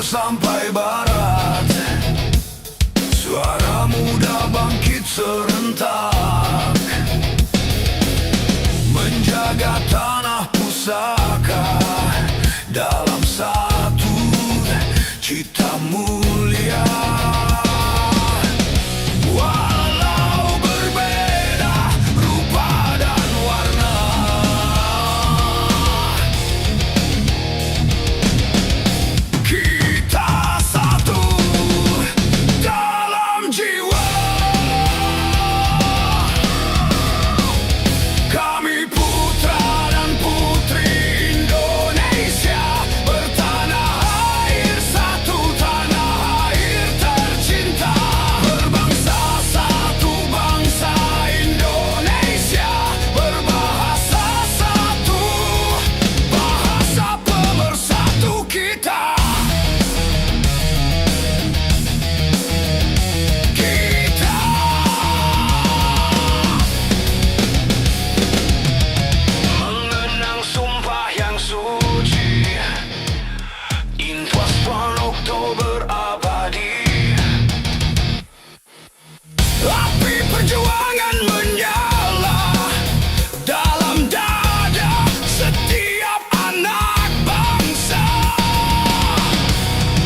sampai barat. Suara muda bangkit serentak, menjaga tanah pusaka dalam satu cita mulia. Walau berbeda rupa dan warna, kita satu dalam jiwa. Kami putra dan putri Indonesia, bertanah air satu, tanah air tercinta. Berbangsa satu, bangsa Indonesia, berbahasa satu, bahasa pemersatu kita. Mengenang sumpah yang suci, Infos Oktober abadi. Api perjuangan menyala dalam dada setiap anak bangsa.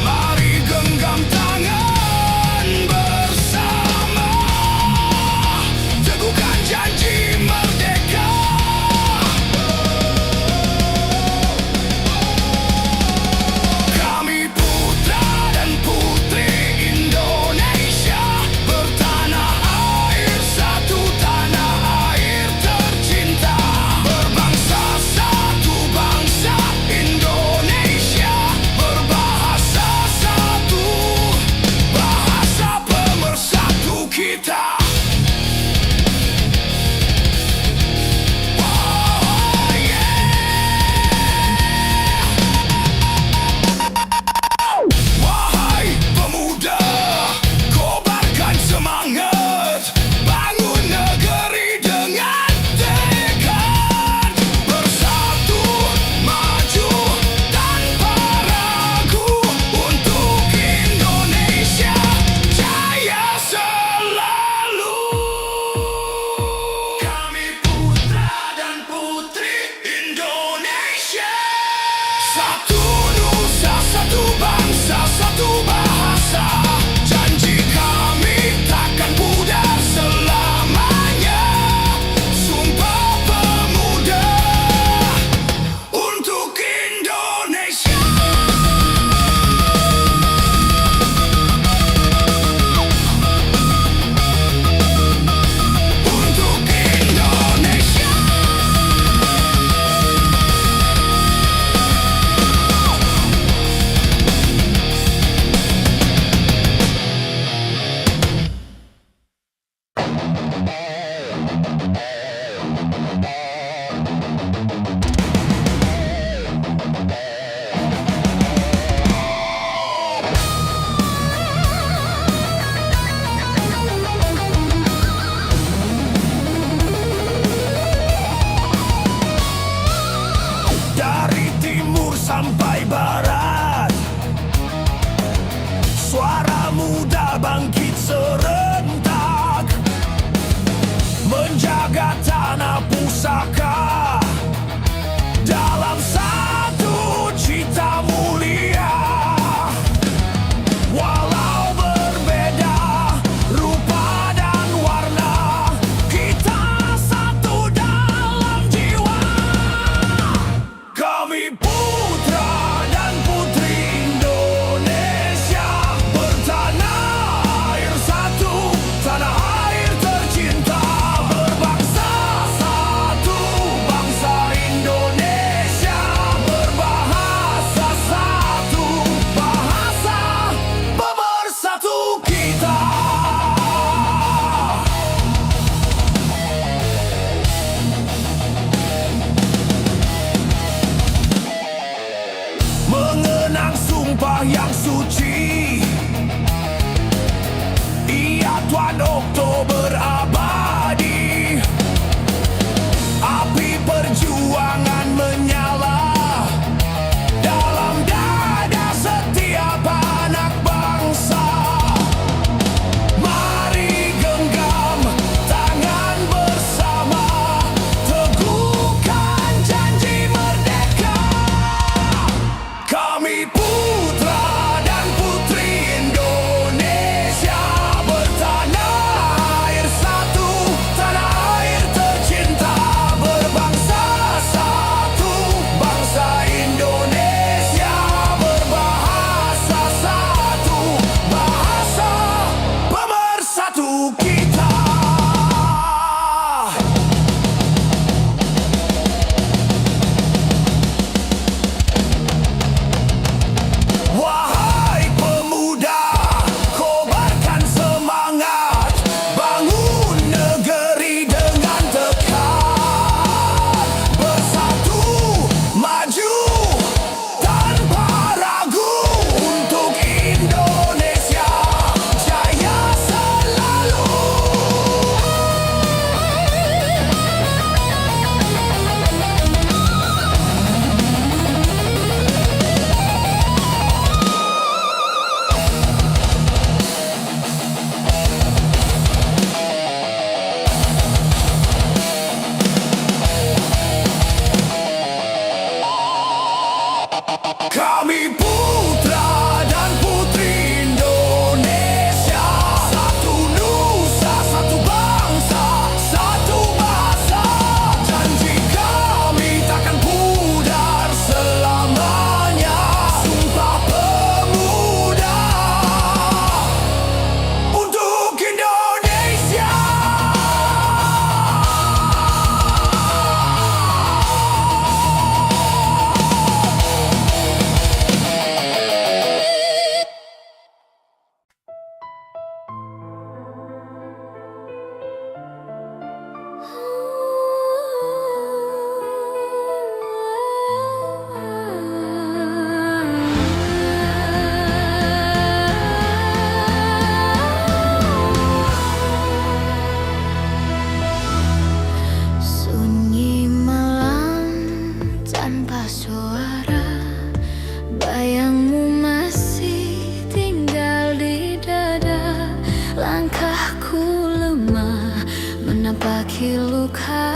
Mari genggam tangan bersama, teguhkan janji merdeka. Kami putra dan putri Indonesia, bertanah air satu, tanah air tercinta. Berbangsa satu, bangsa Indonesia, berbahasa satu, bahasa pemersatu kita. Oh, wahai pemuda, kobarkan semangat, bangun negeri dengan tekad. Bersatu, maju tanpa ragu, untuk Indonesia jaya selalu. Kami putra dan putri Indonesia, satu nusa, satu bangsa, satu bahasa. Janji kami takkan pudar selamanya. Sumpah Pemuda untuk Indonesia. Untuk Indonesia. Dari timur sampai barat, suara muda bangkit serentak, menjaga tanah pusaka dalam satu cita mulia. Walau berbeda rupa dan warna, kita satu dalam jiwa. Kami putra dan putri Indonesia, bertanah air satu, tanah air tercinta. Berbangsa satu, bangsa Indonesia, berbahasa satu, bahasa pemersatu kita. Mengenang sumpah yang suci, ia Tuan Oktober abadi. Api perjuangan menyala dalam dada setiap tanpa suara. Bayangmu masih tinggal di dada. Langkahku lemah menapaki luka.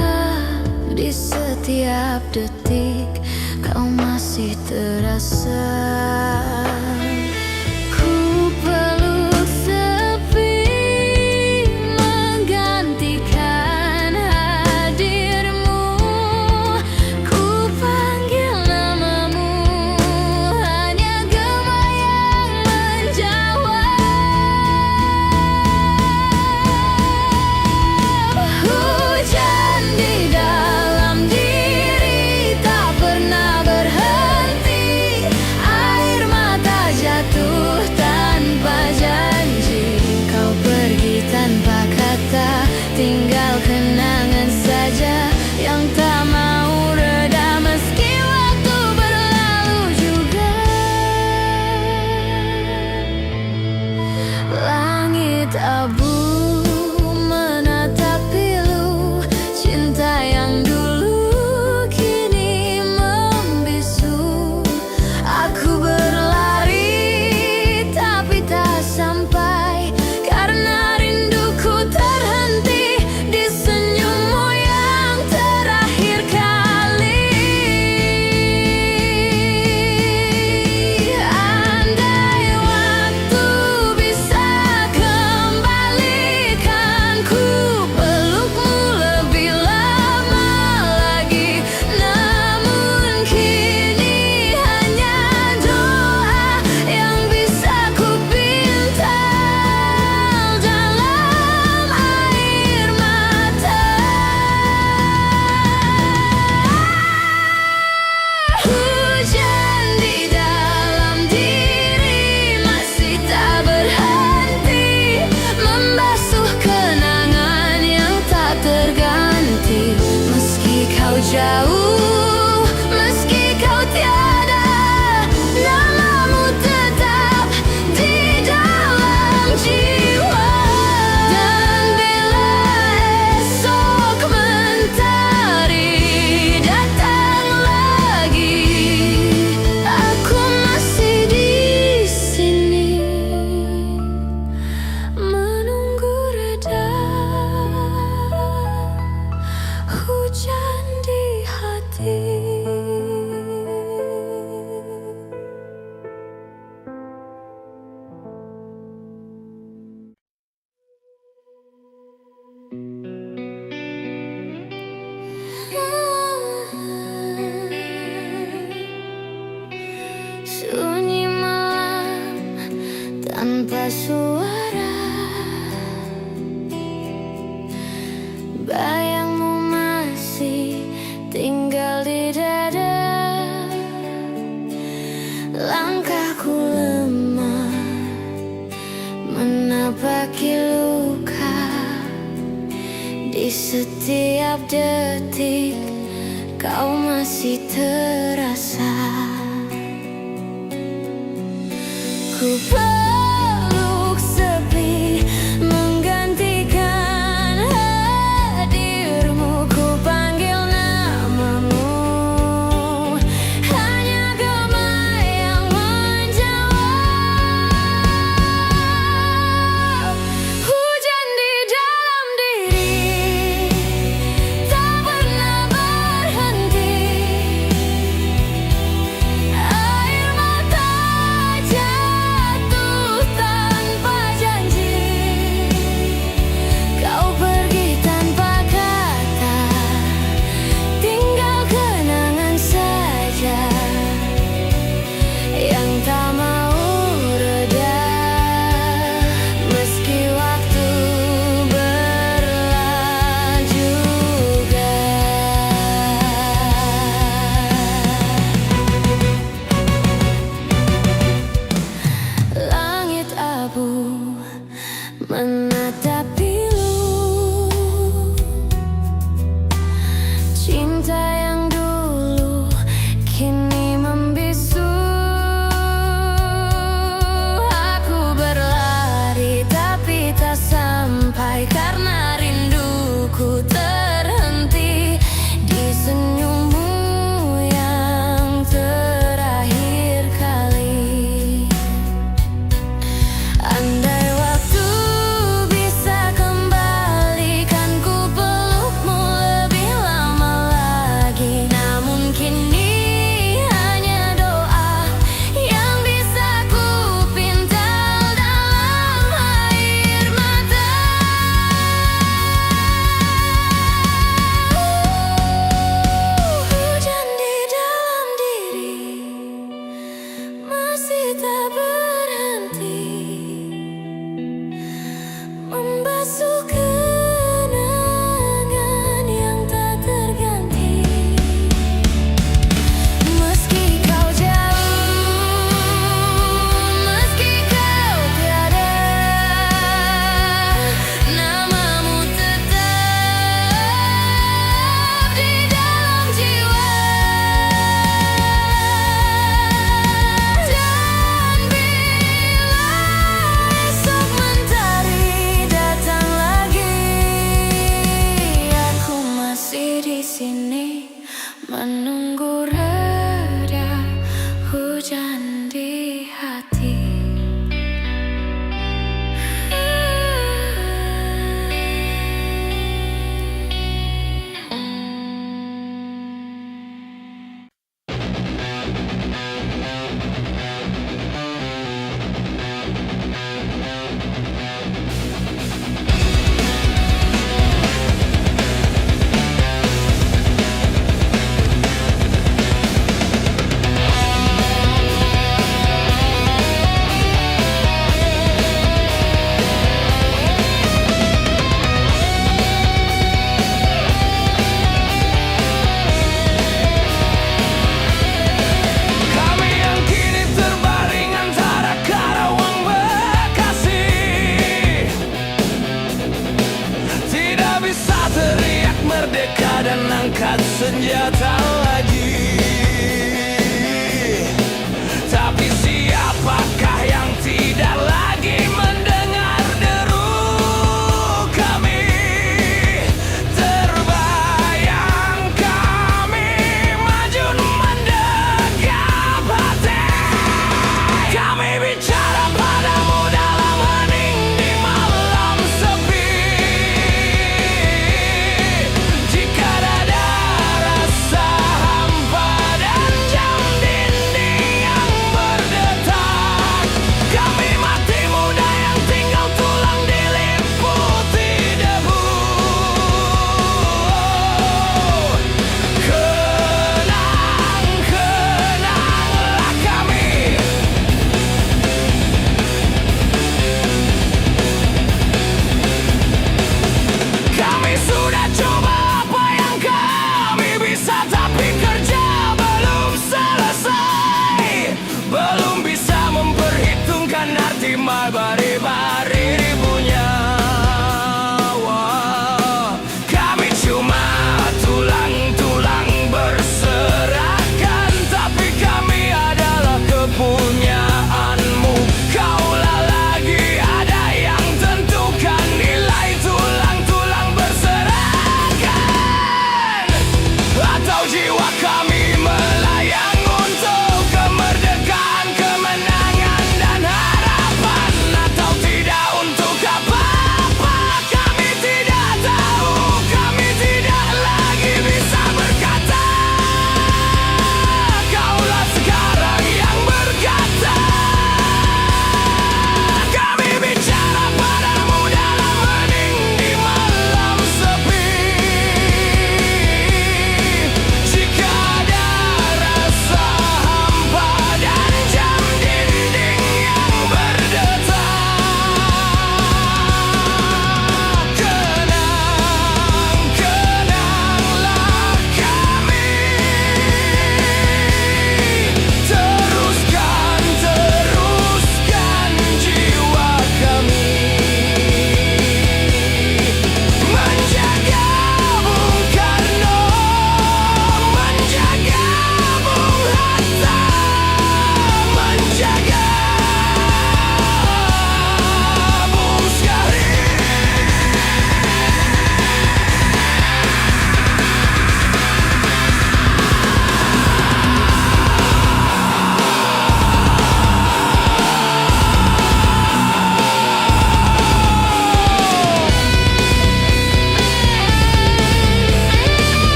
Di setiap detik kau masih terasa. Ku peluk sepi menggantikan hadirmu. Ku panggil namamu, hanya gema yang menjawab. Hujan di dalam diri tak pernah berhenti. Air mata jatuh tanpa janji. Kau pergi tanpa kata, tinggal kenangan saja yang tak mau reda meski waktu berlalu juga. Langit abu menatap pilu, cinta yang dulu kini membisu. Aku berlari tapi tak sampai, karena rinduku terhenti di senyummu yang terakhir kali. Andai waktu bisa kembalikanku, pelukmu lebih lama lagi. Namun kini hanya doa yang bisa ku pinta dalam air mata. Hujan di dalam diri masih tak berhenti, membasuh kenangan yang tak terganti. Meski kau jauh, meski kau tiada, namamu tetap di dalam jiwa. Dan bila esok mentari datang lagi, aku masih di sini menunggu reda hujan di hati. Sunyi malam tanpa suara. Bayangmu masih tinggal di dada. Langkahku lemah menapaki luka. Di setiap detik kau masih terasa. Ku peluk sepi menggantikan hadirmu. Ku panggil namamu, hanya gema yang menjawab. Hujan di dalam diri tak pernah berhenti. Air mata jatuh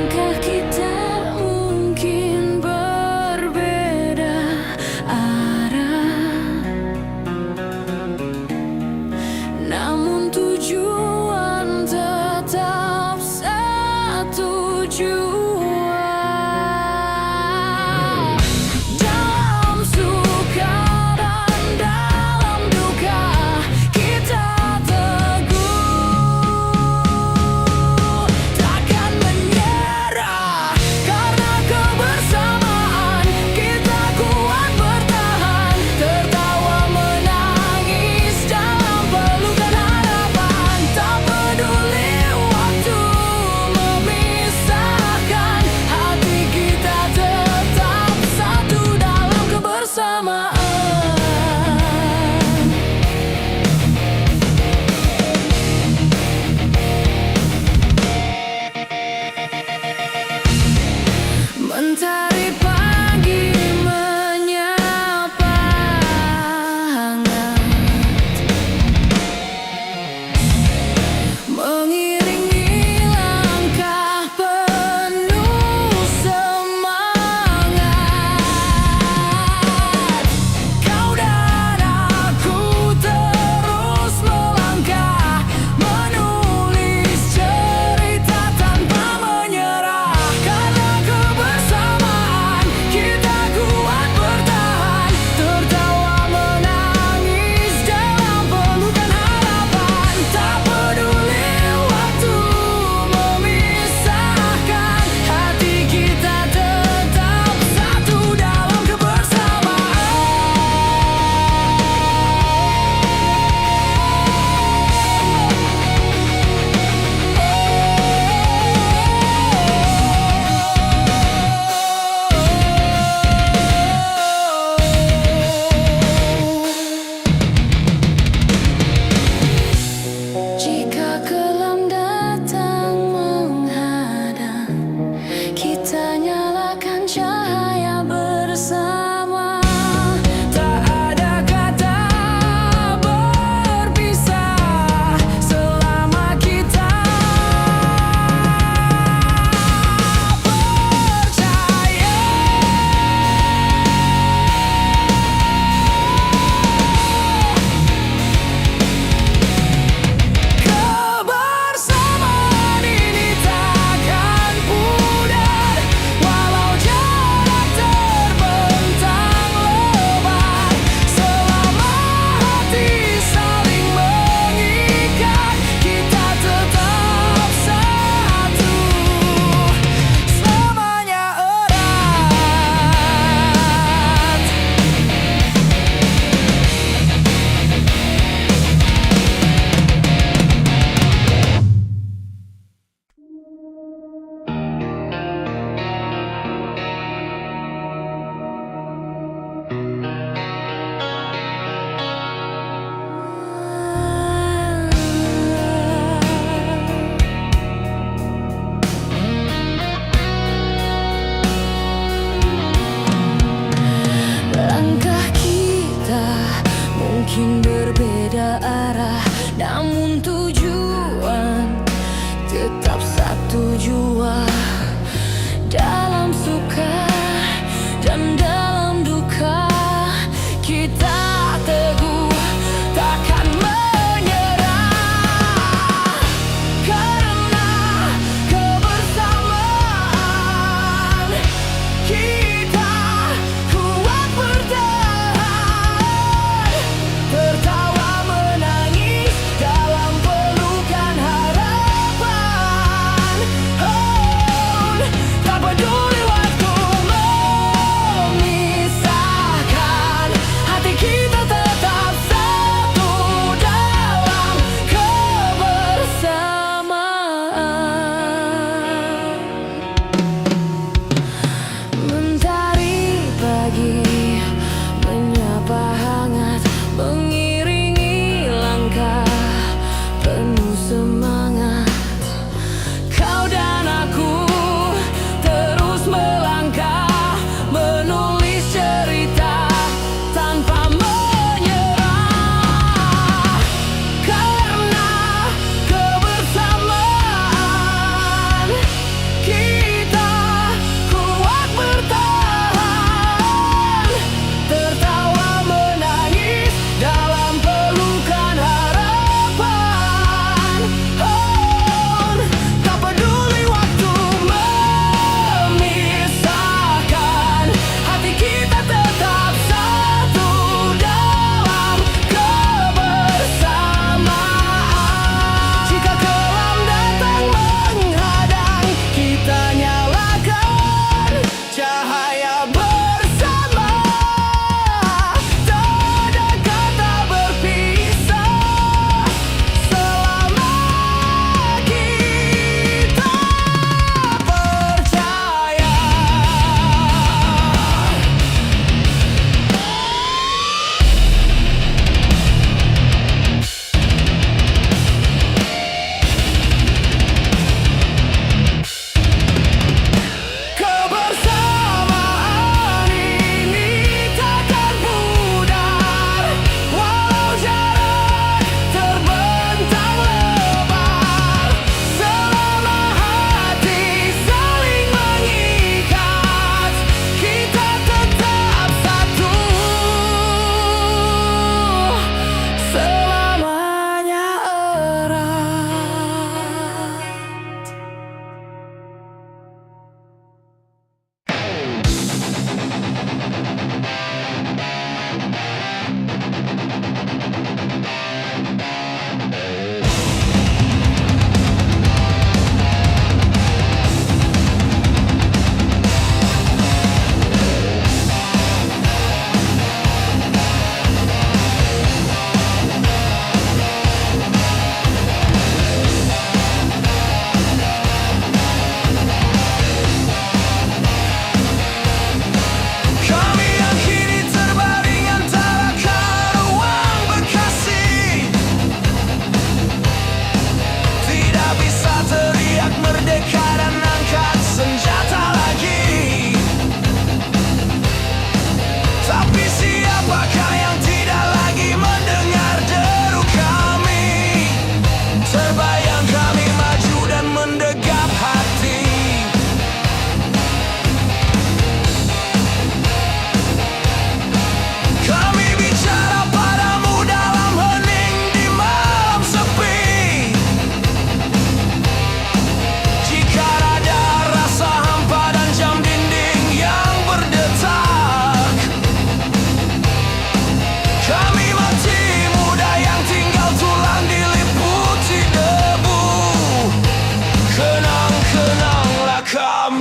Langkah kita mungkin berbeda arah, namun tujuan tetap satu jua. Dalam suka dan dalam duka kita teguh, takkan menyerah karena kebersamaan kita kuat bertahan. Tertawa menangis dalam pelukan harapan, tak peduli waktu memisahkan, hati kita tetap satu dalam kebersamaan. Mentari pagi menyapa hangat, mengiringi langkah penuh semangat. Kau dan aku terus melangkah, menulis cerita tanpa menyerah, karena kebersamaan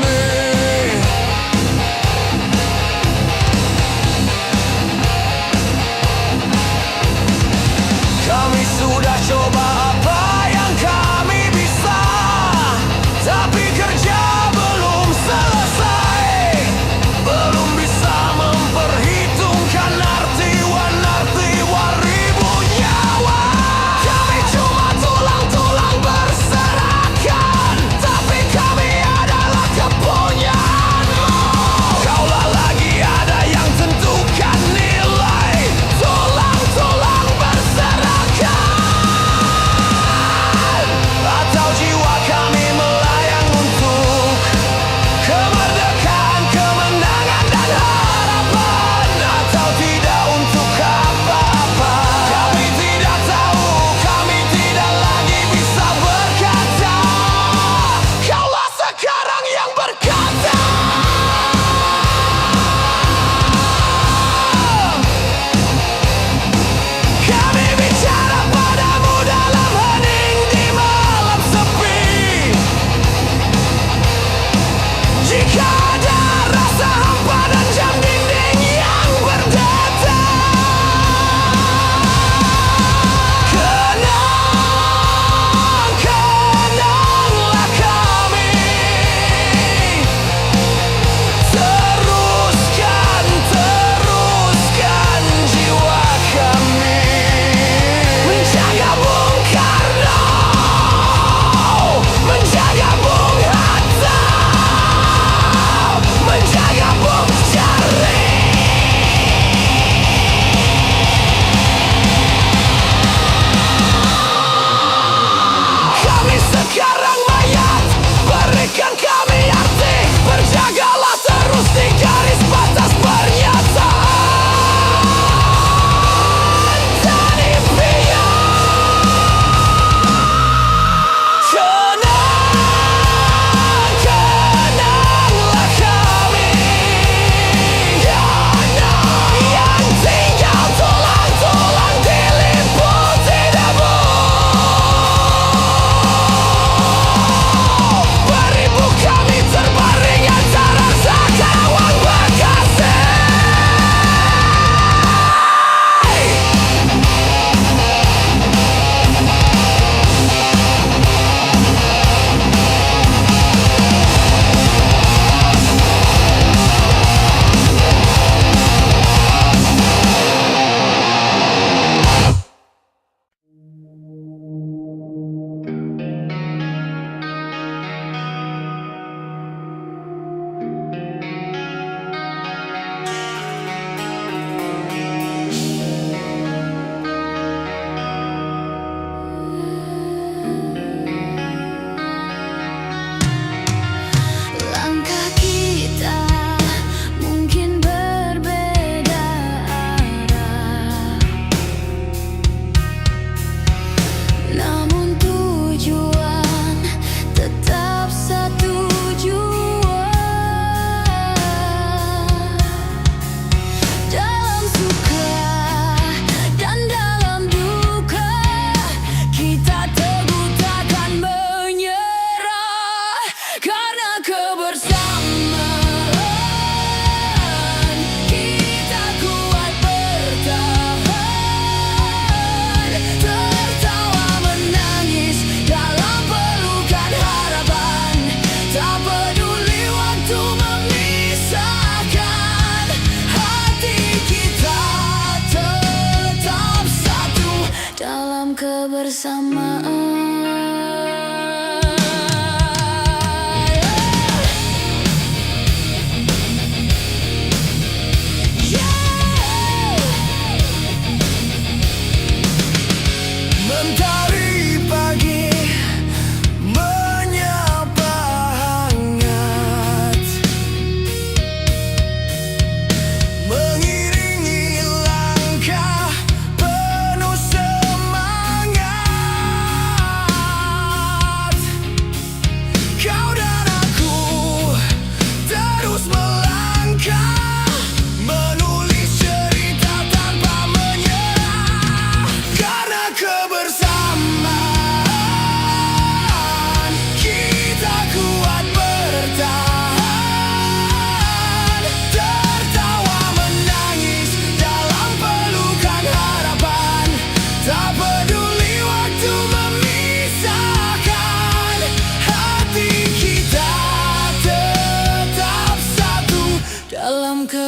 kami. Kami sudah coba apa yang kami bisa, tapi kerja belum selesai. Belum bisa memperhitungkan arti-wan ribu nyawa. Kami cuma tulang-tulang berserakan, tapi kami adalah kepunyaan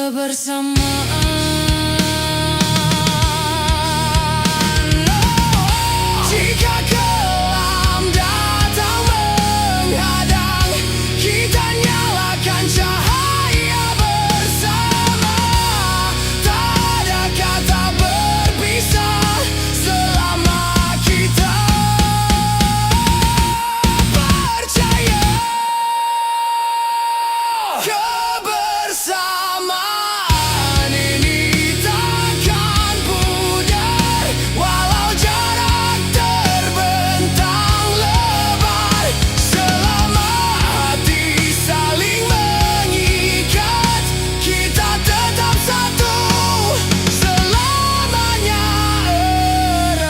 kebersamaan. Jika kelam datang menghadang, kita nyalakan cahaya bersama. Tak ada kata berpisah selama kita percaya. Kebersamaan ini takkan pudar, walau jarak terbentang lebar. Selama hati saling mengikat, kita tetap satu, selamanya erat.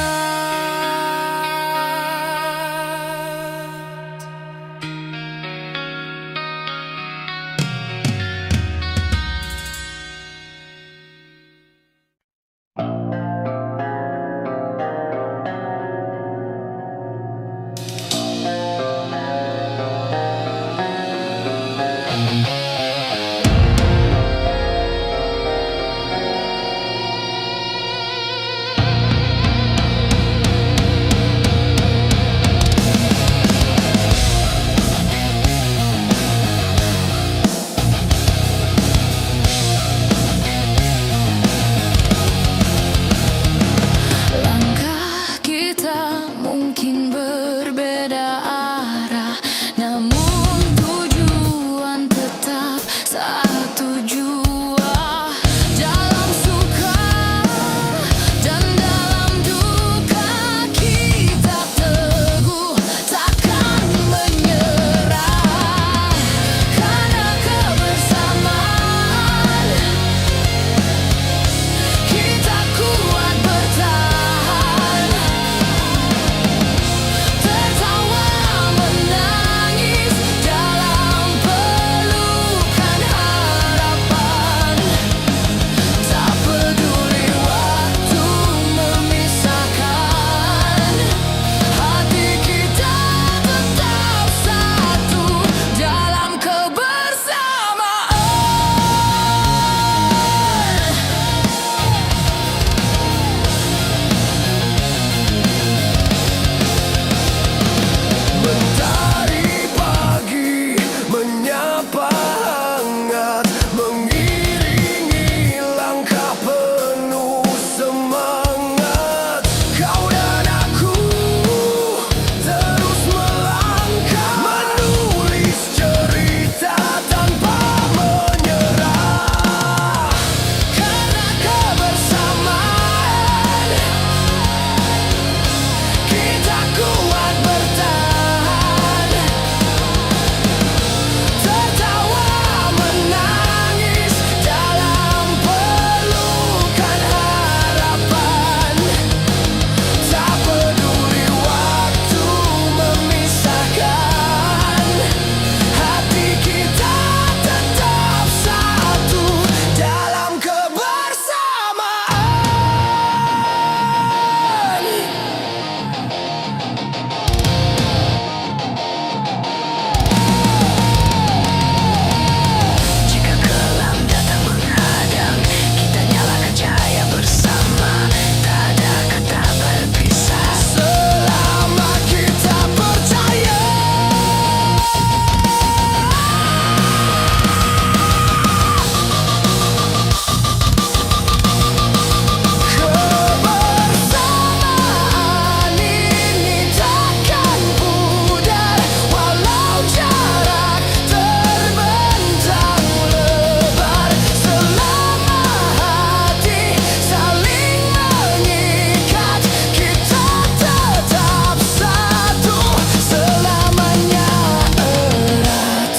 Langkah kita mungkin berbeda arah, namun tujuan tetap satu jua. Dalam suka dan dalam duka, kita teguh takkan menyerah. Karena kebersamaan, kita kuat bertahan. Tertawa menangis dalam pelukan harapan. Tak peduli waktu memisahkan, hati kita tetap satu dalam kebersamaan. Mentari pagi menyapa hangat, mengiringi langkah penuh semangat. Kau dan aku terus melangkah, menulis cerita tanpa menyerah. Karena kebersamaan, kita kuat bertahan. Tertawa menangis dalam pelukan harapan. Tak peduli waktu memisahkan, hati kita tetap satu dalam kebersamaan. Jika kelam datang menghadang, kita nyalakan cahaya bersama. Tak ada kata berpisah selama kita percaya. Kebersamaan ini takkan pudar, walau jarak terbentang lebar. Selama hati saling mengikat, kita tetap satu, selamanya erat.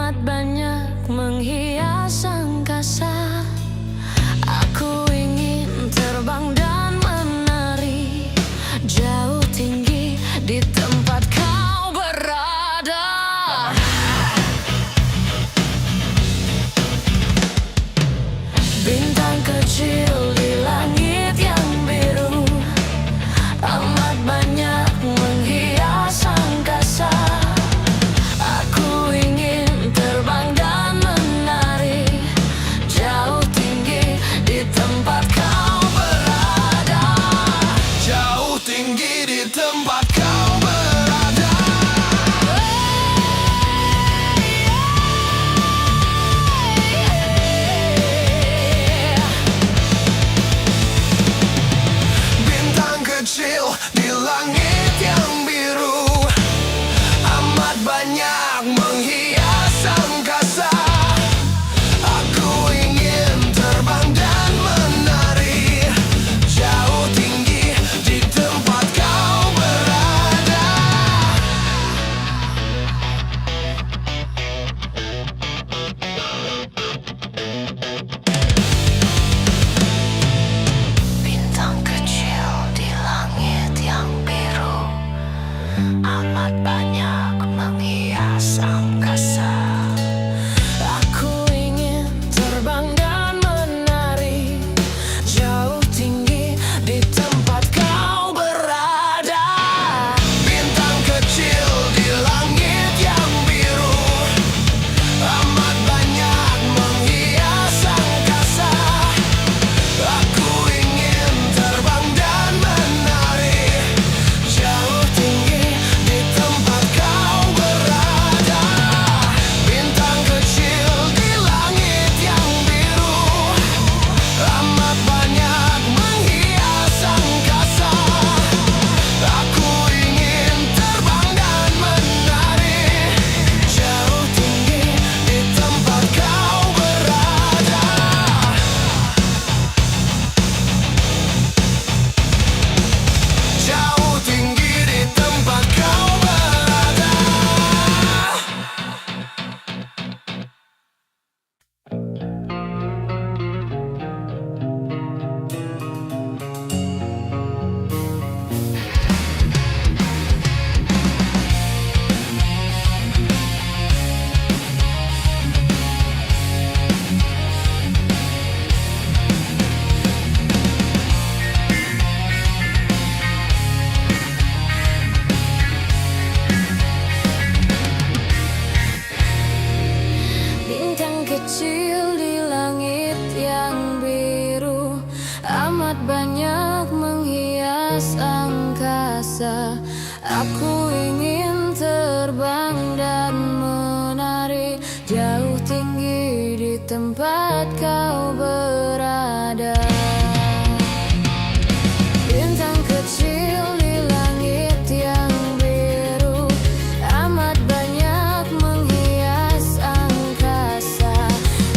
Amat banyak menghias angkasa. Aku ingin terbang dan menari jauh tinggi di tempat kau berada. Bintang kecil di langit yang biru, amat banyak menghias angkasa. Aku ingin terbang dan menari jauh tinggi di tempat kau berada. Jauh tinggi di tempat kau berada. Bintang kecil di langit yang biru, amat banyak menghias angkasa. Aku ingin terbang dan menari jauh tinggi di tempat kau berada. Bintang kecil di langit yang biru, amat banyak menghias angkasa. Aku ingin terbang dan menari jauh tinggi di tempat kau berada. Bintang kecil di langit yang biru, amat banyak menghias angkasa. Aku ingin terbang dan menari jauh tinggi di tempat kau berada. Bintang kecil di langit yang biru, amat banyak menghias angkasa. Aku ingin terbang dan menari jauh tinggi di tempat kau berada. Jauh tinggi di tempat kau berada. Bintang kecil di langit yang biru, amat banyak menghias angkasa. Aku ingin terbang dan menari jauh tinggi di tempat kau berada. Bintang kecil di langit yang biru, amat banyak menghias angkasa.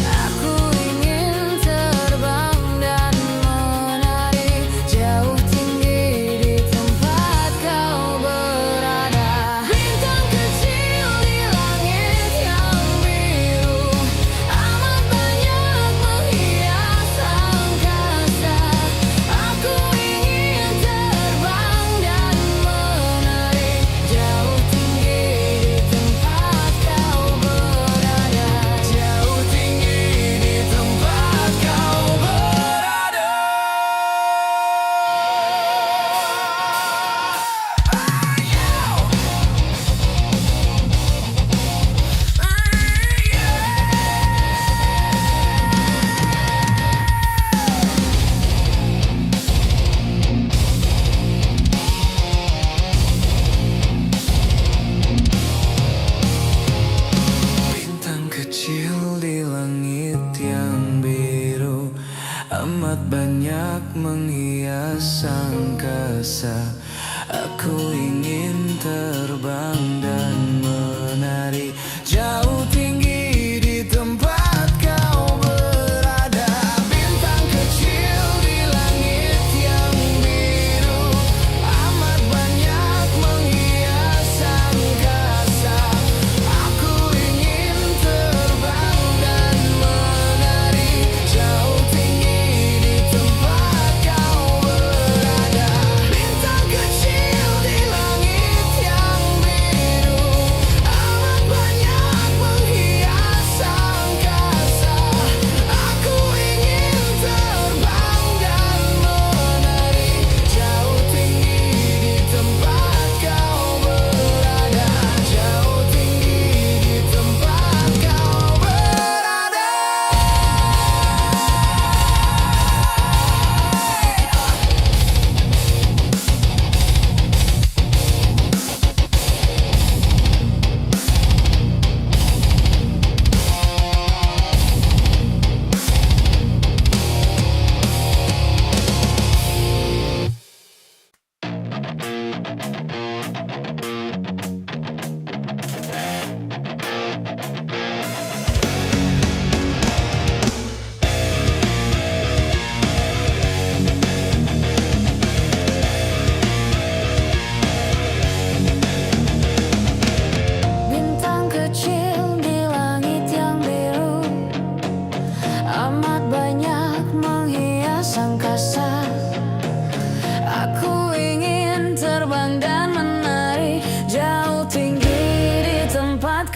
Aku ingin terbang dan menari jauh tinggi di tempat kau berada. Bintang kecil di langit yang biru, amat banyak menghias angkasa. Aku ingin terbang dan menari jauh tinggi di tempat kau berada. Jauh tinggi di tempat kau berada. Bintang kecil di langit yang biru, amat banyak menghias angkasa. Aku ingin terbang dan menari jauh tinggi di tempat kau berada. Bintang kecil di langit yang biru, amat banyak menghias angkasa. Aku ingin terbang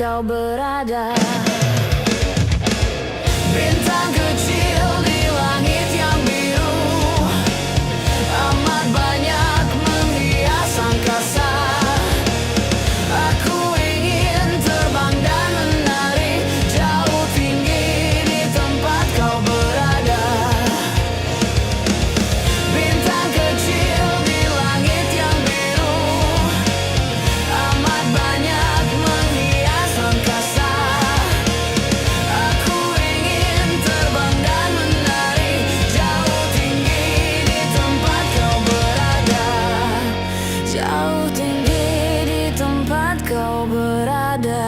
kau berada. Bintang kecil di langit yang biru, amat banyak menghias angkasa. Aku ingin terbang dan menari jauh tinggi di tempat kau berada. Bintang kecil di langit yang biru, amat banyak menghias angkasa. Aku ingin terbang dan menari jauh tinggi di tempat kau berada. Jauh tinggi di tempat kau berada.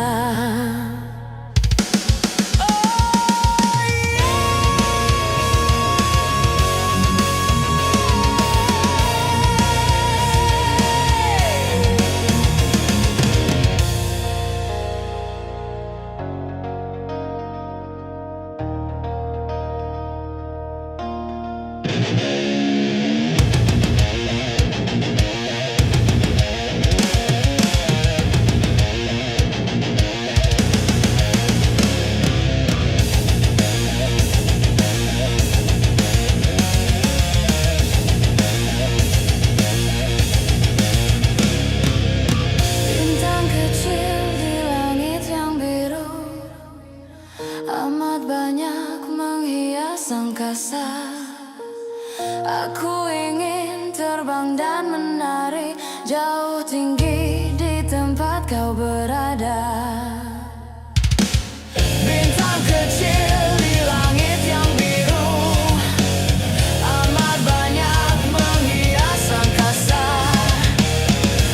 Bintang kecil di langit yang biru, amat banyak menghias angkasa. Aku ingin terbang dan menari jauh tinggi di tempat kau berada. Bintang kecil di langit yang biru, amat banyak menghias angkasa.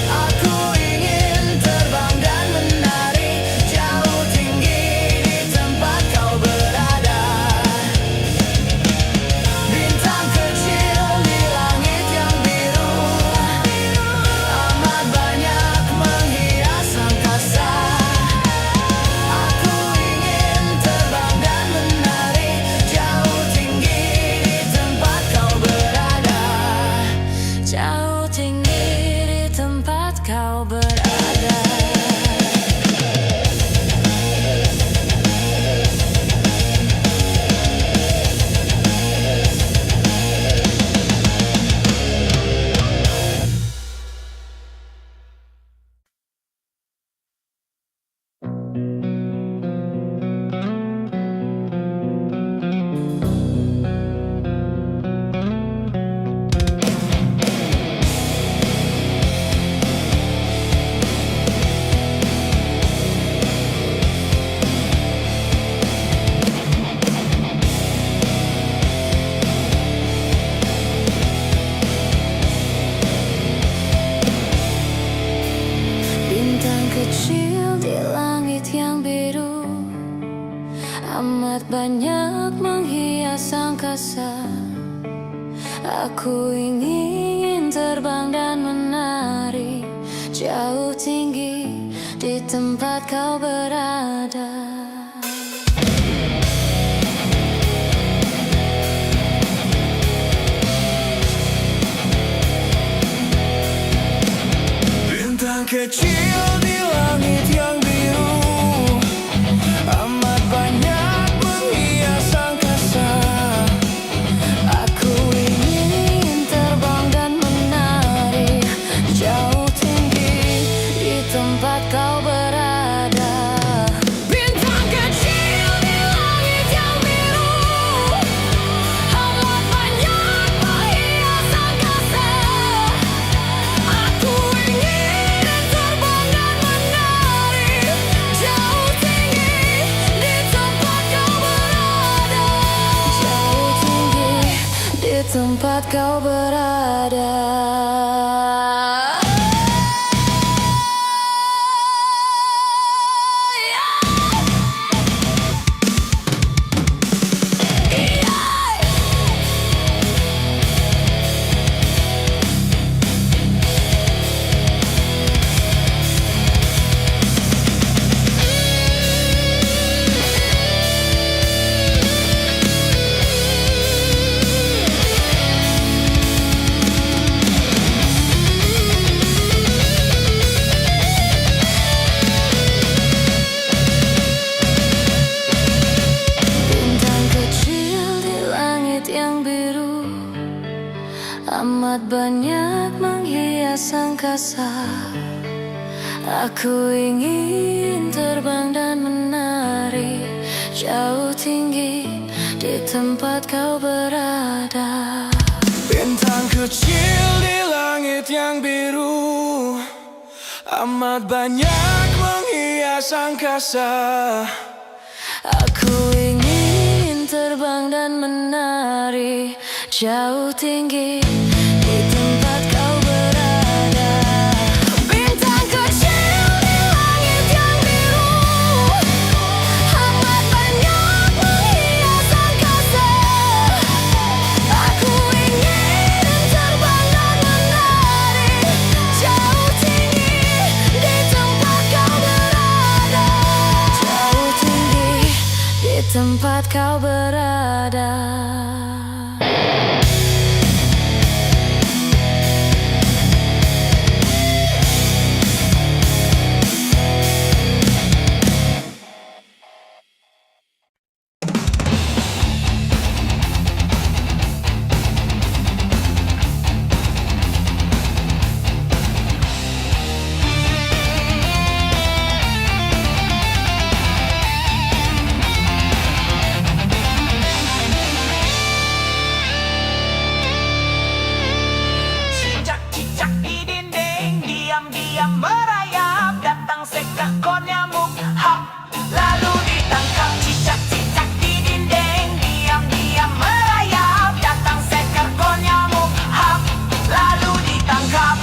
Aku ingin terbang dan menari jauh tinggi di tempat kau berada. Bintang kecil di langit yang biru, amat banyak menghias angkasa. Aku ingin terbang dan menari jauh tinggi di tempat kau berada. Jauh tinggi di tempat kau berada. Bintang kecil di langit yang biru, amat banyak menghias angkasa. Aku ingin terbang dan menari jauh tinggi di tempat kau berada. Bintang kecil di langit yang biru, amat banyak menghias angkasa. Aku ingin terbang dan menari jauh tinggi di tempat kau berada. Bintang kecil di langit yang biru, amat banyak menghias angkasa. Aku ingin terbang dan menari jauh tinggi di tempat kau berada. Jauh tinggi di tempat kau berada. angkasa. Aku ingin terbang dan menari jauh tinggi di tempat kau berada. Bintang kecil di langit yang biru, amat banyak menghias angkasa. Aku ingin terbang dan menari jauh tinggi di tempat kau berada. Bintang kecil di langit yang biru, amat banyak menghias angkasa. Aku ingin terbang dan menari jauh tinggi di tempat kau berada. Jauh tinggi di tempat kau berada. Cicak di dinding, diam-diam merayap, datang seekor nyamuk, hap, lalu ditangkap. Cicak-cicak di dinding, diam-diam merayap, datang seekor nyamuk, hap, lalu ditangkap.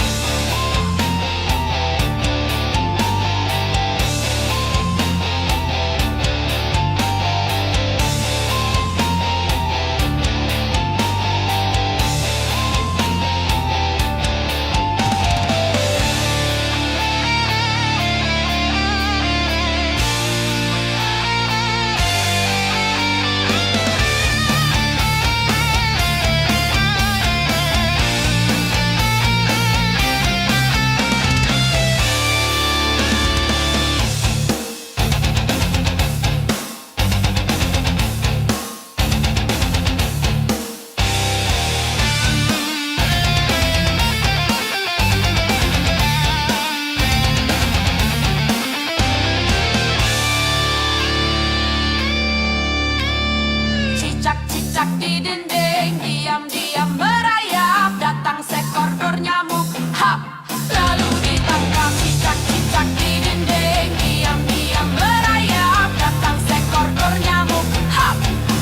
Cicak-cicak di dinding, diam-diam merayap, datang seekor nyamuk, hap, lalu ditangkap. Cicak-cicak di dinding, diam-diam merayap, datang seekor nyamuk, hap,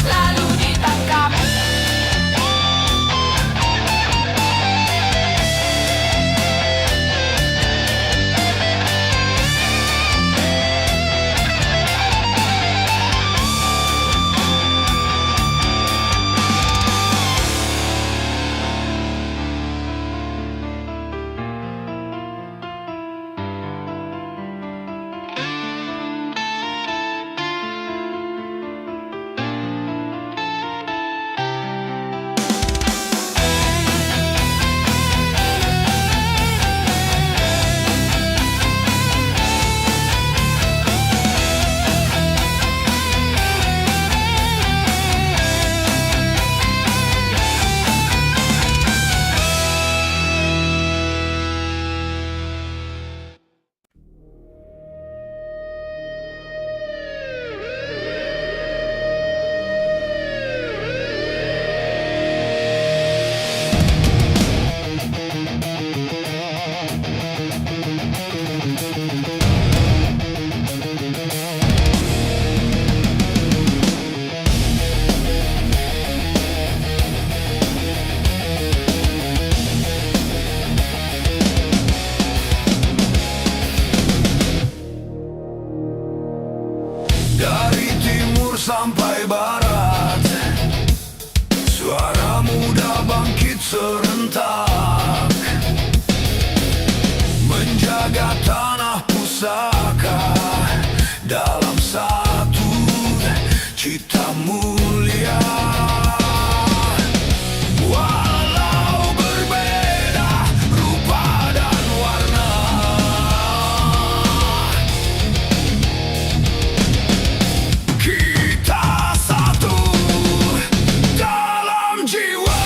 lalu ditangkap. Dari timur sampai barat, suara muda bangkit serentak, menjaga tanah pusaka dalam satu cita mulia. Walau berbeda rupa dan warna, kita satu dalam jiwa.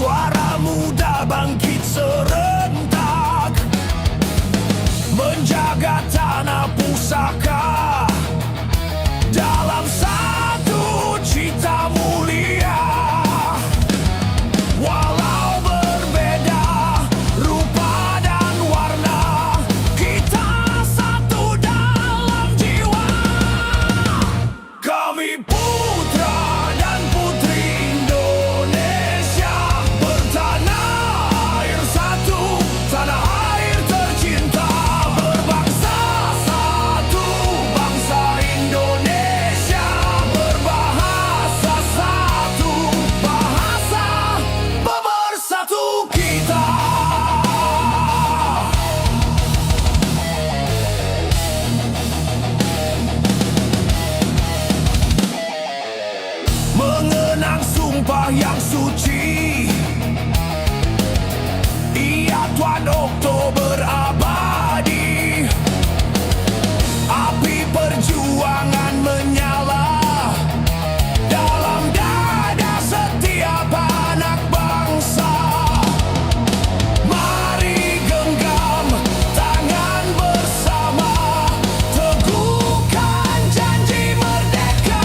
suara muda bangkit serentak, menjaga tanah pusaka dalam satu cita mulia. Walau berbeda rupa dan warna, kita satu dalam jiwa. Kami putra dan putri Indonesia, bertanah air satu, tanah air tercinta, berbangsa satu, bangsa Indonesia, berbahasa satu, bahasa pemersatu kita. Mengenang sumpah yang suci, ia Tuan Oktober abadi, api perjuangan menyala dalam dada setiap anak bangsa. Mari genggam tangan bersama, teguhkan janji merdeka.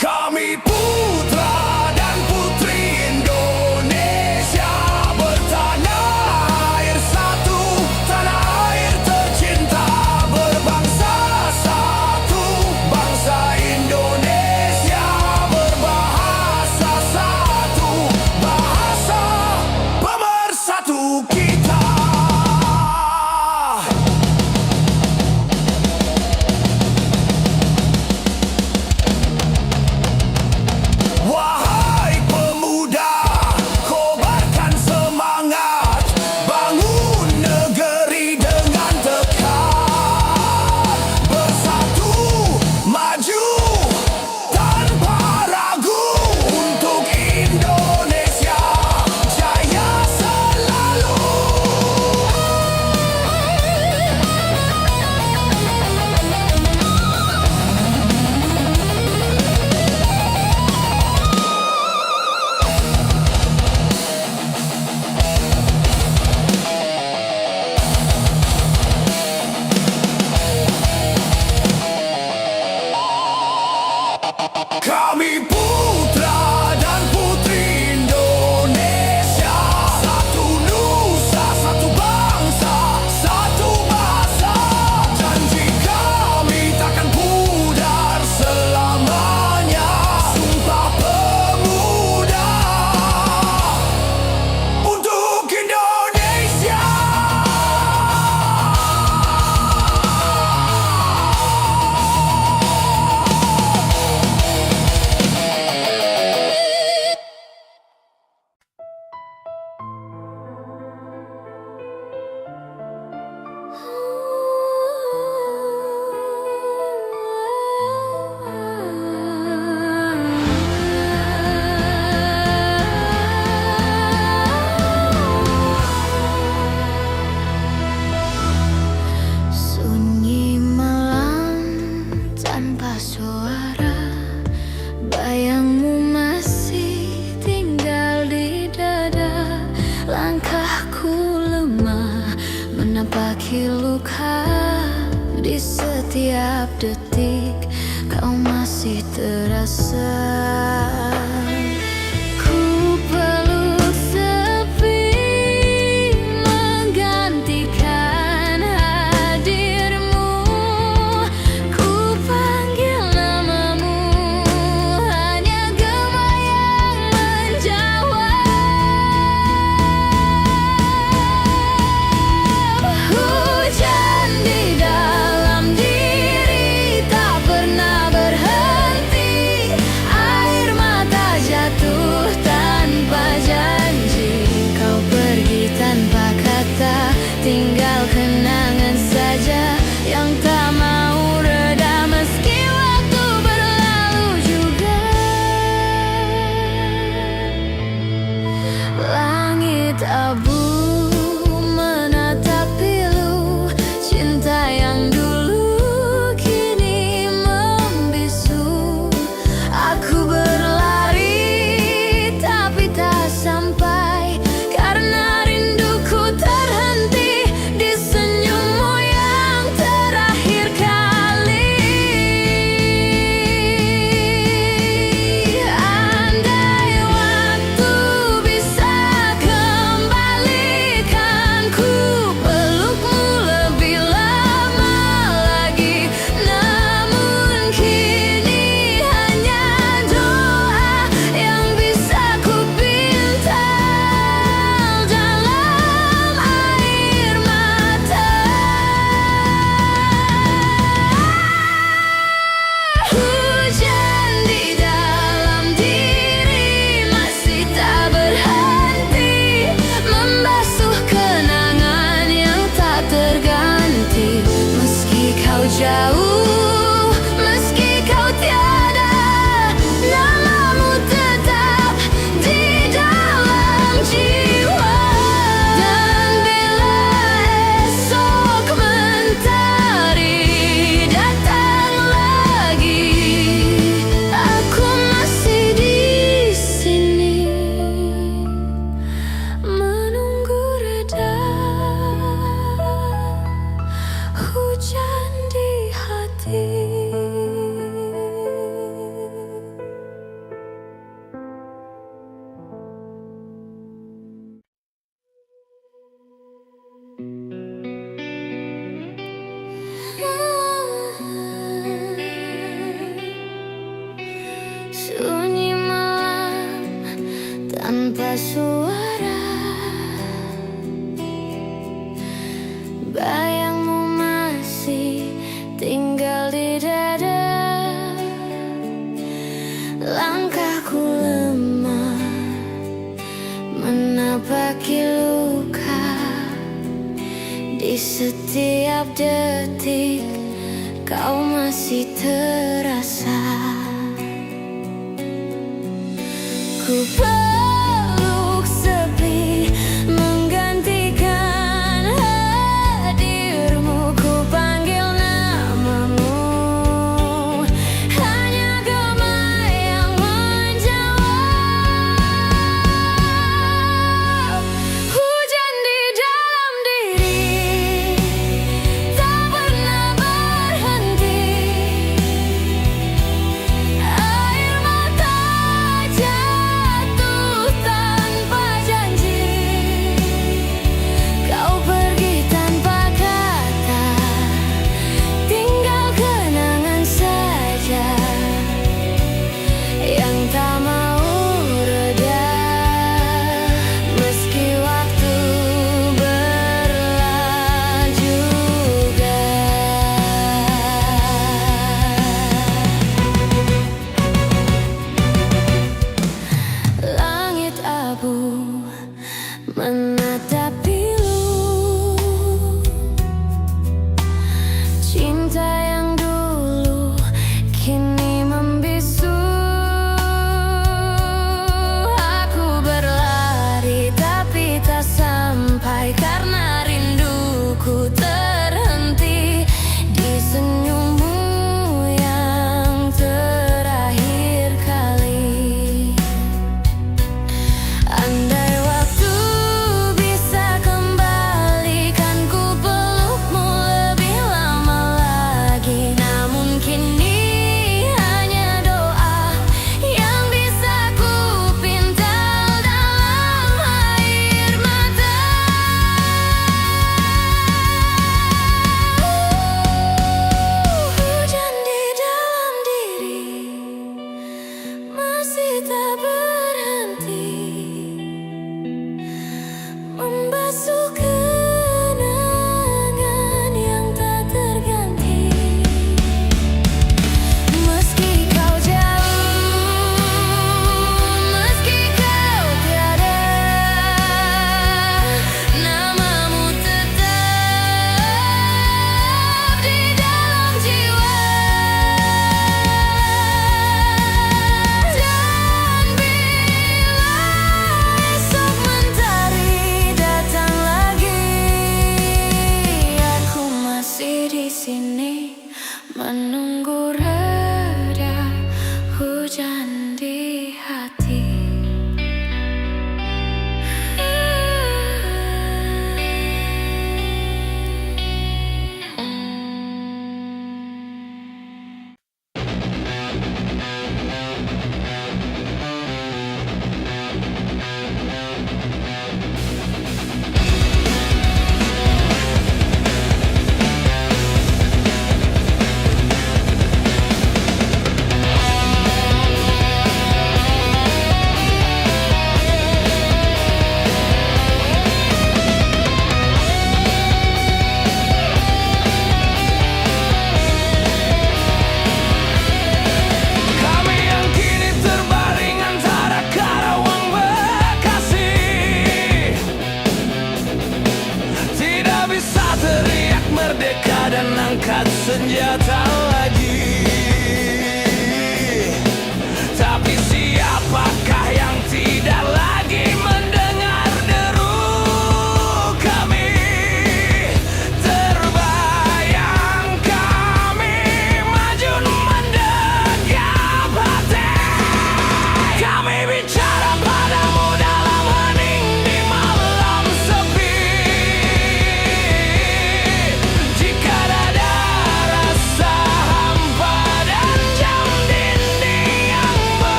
Kami putra dan putri Indonesia, bertanah air satu, tanah air tercinta, berbangsa satu, bangsa Indonesia, berbahasa satu, bahasa pemersatu kita. Wahai pemuda, kobarkan semangat, bangun negeri dengan tekad, bersatu maju tanpa ragu untuk Indonesia jaya selalu. Kami putra dan putri Indonesia, satu nusa, satu bangsa, satu bahasa. Janji kami takkan pudar selamanya. Sumpah pemuda untuk Indonesia. Sunyi malam tanpa suara, bayangmu masih tinggal di dada. Langkahku lemah menapaki luka, di setiap detik kau masih terasa. Ku peluk sepi menggantikan hadirmu, ku panggil namamu, hanya gema yang menjawab. Hujan di dalam diri tak pernah berhenti, air mata jatuh tanpa janji. Kau pergi tanpa kata, tinggal kenangan saja yang tak mau reda meski waktu berlalu juga. Langit abu menatap pilu, cinta yang dulu kini membisu. Aku berlari tapi tak tanpa suara. Bayangmu masih tinggal di dada. Langkahku lemah menapaki luka. Di setiap detik kau masih terasa. Ku peluk sepi menggantikan hadirmu. Ku panggil namamu, hanya gema yang menjawab. Hujan di dalam diri tak pernah berhenti. Air mata jatuh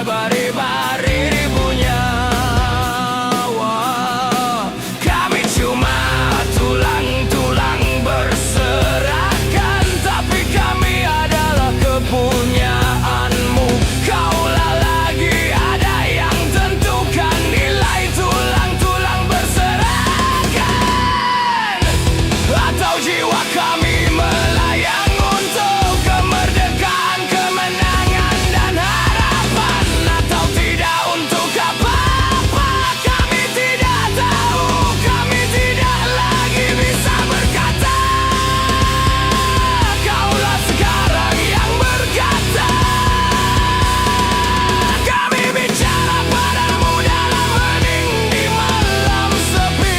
sampai bari-bari ribunya. Wah, kami cuma tulang-tulang berserakan, tapi kami adalah kepunyaanmu. Kaulah lagi ada yang tentukan nilai tulang-tulang berserakan, atau jiwa kami melayang untuk kemerdekaan, kemenangan dan harapan, atau tidak untuk apa-apa. Kami tidak tahu, kami tidak lagi bisa berkata. Kaulah sekarang yang berkata. Kami bicara padamu dalam hening di malam sepi.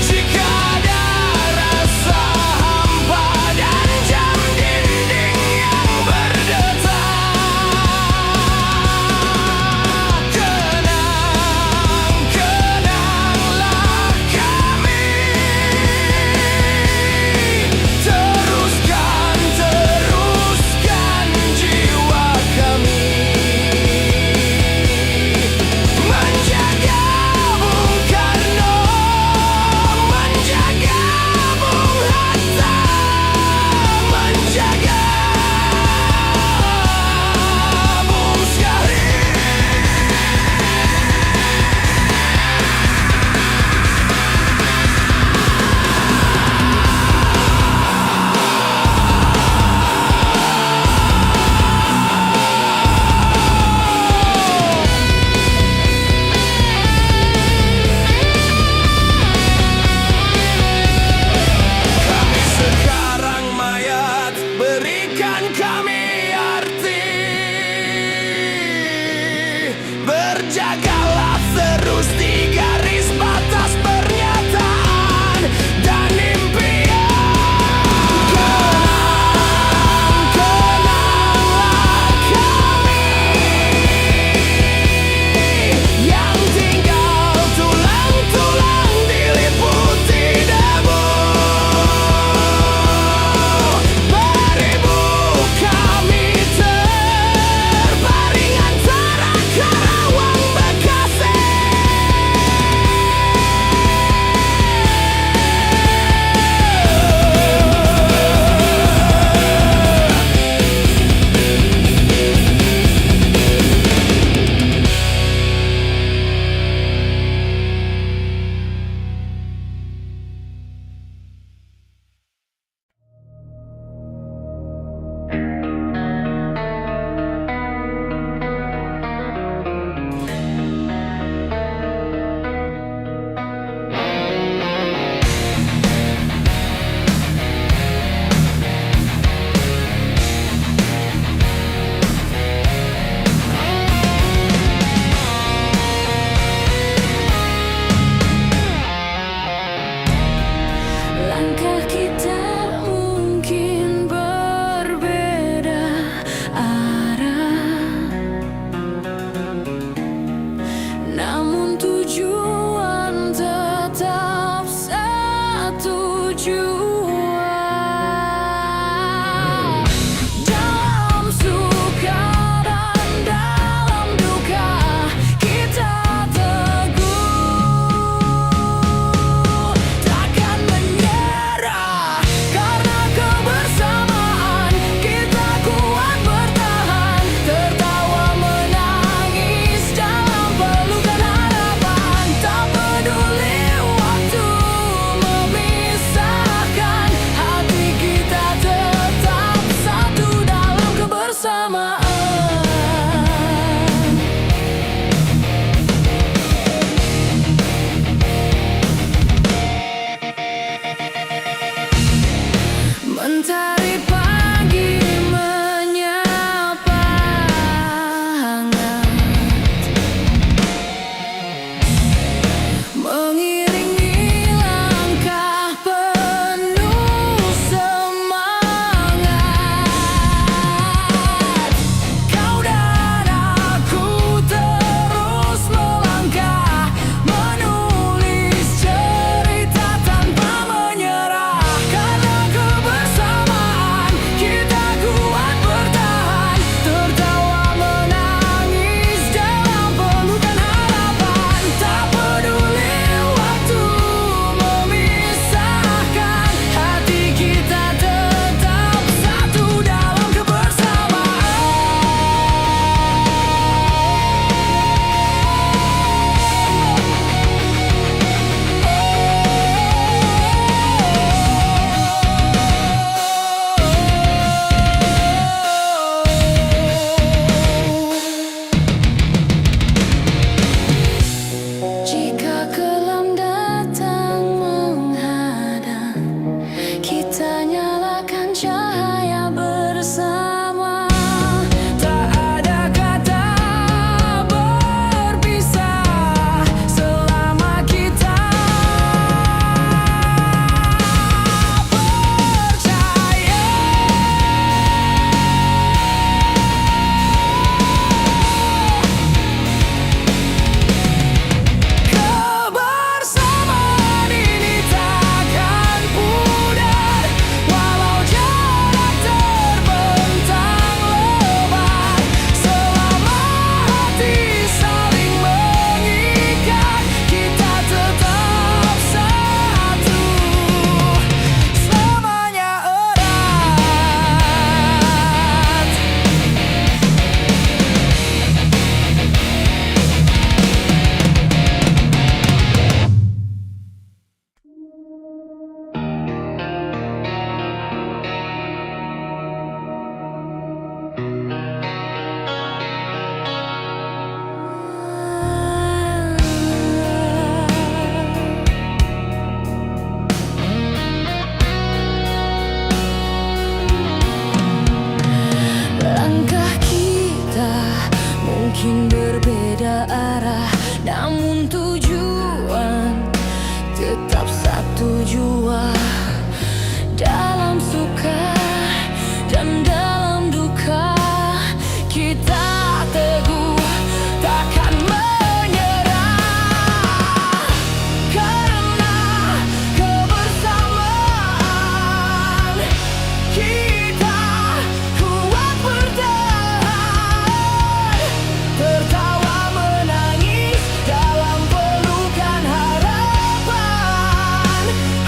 Jika ada rasa hampa dan jam dinding yang berdetak, kenang-kenanglah kami. Teruskan jiwa kami menjaga Bung Karno, menjaga Bung Hatta, menjaga Bung Syahrir. Kami sekarang mayat, berikan kami arti. Berjagalah terus di garis batas pernyataan dan impian. Kenang-kenanglah kami yang tinggal tulang-tulang diliputi debu. Beribu kami terbaring antara Karawang Bekasi. Langkah kita mungkin berbeda arah, namun tujuan tetap satu jua. Dalam suka dan dalam duka kita teguh, takkan menyerah karena kebersamaan kita kuat bertahan, tertawa menangis dalam pelukan harapan. Tak peduli waktu memisahkan, hati kita tetap satu dalam kebersamaan. Mentari pagi menyapa hangat, mengiringi langkah penuh semangat. kita teguh takkan menyerah. Karena kebersamaan kita kuat bertahan. Tertawa menangis dalam pelukan harapan.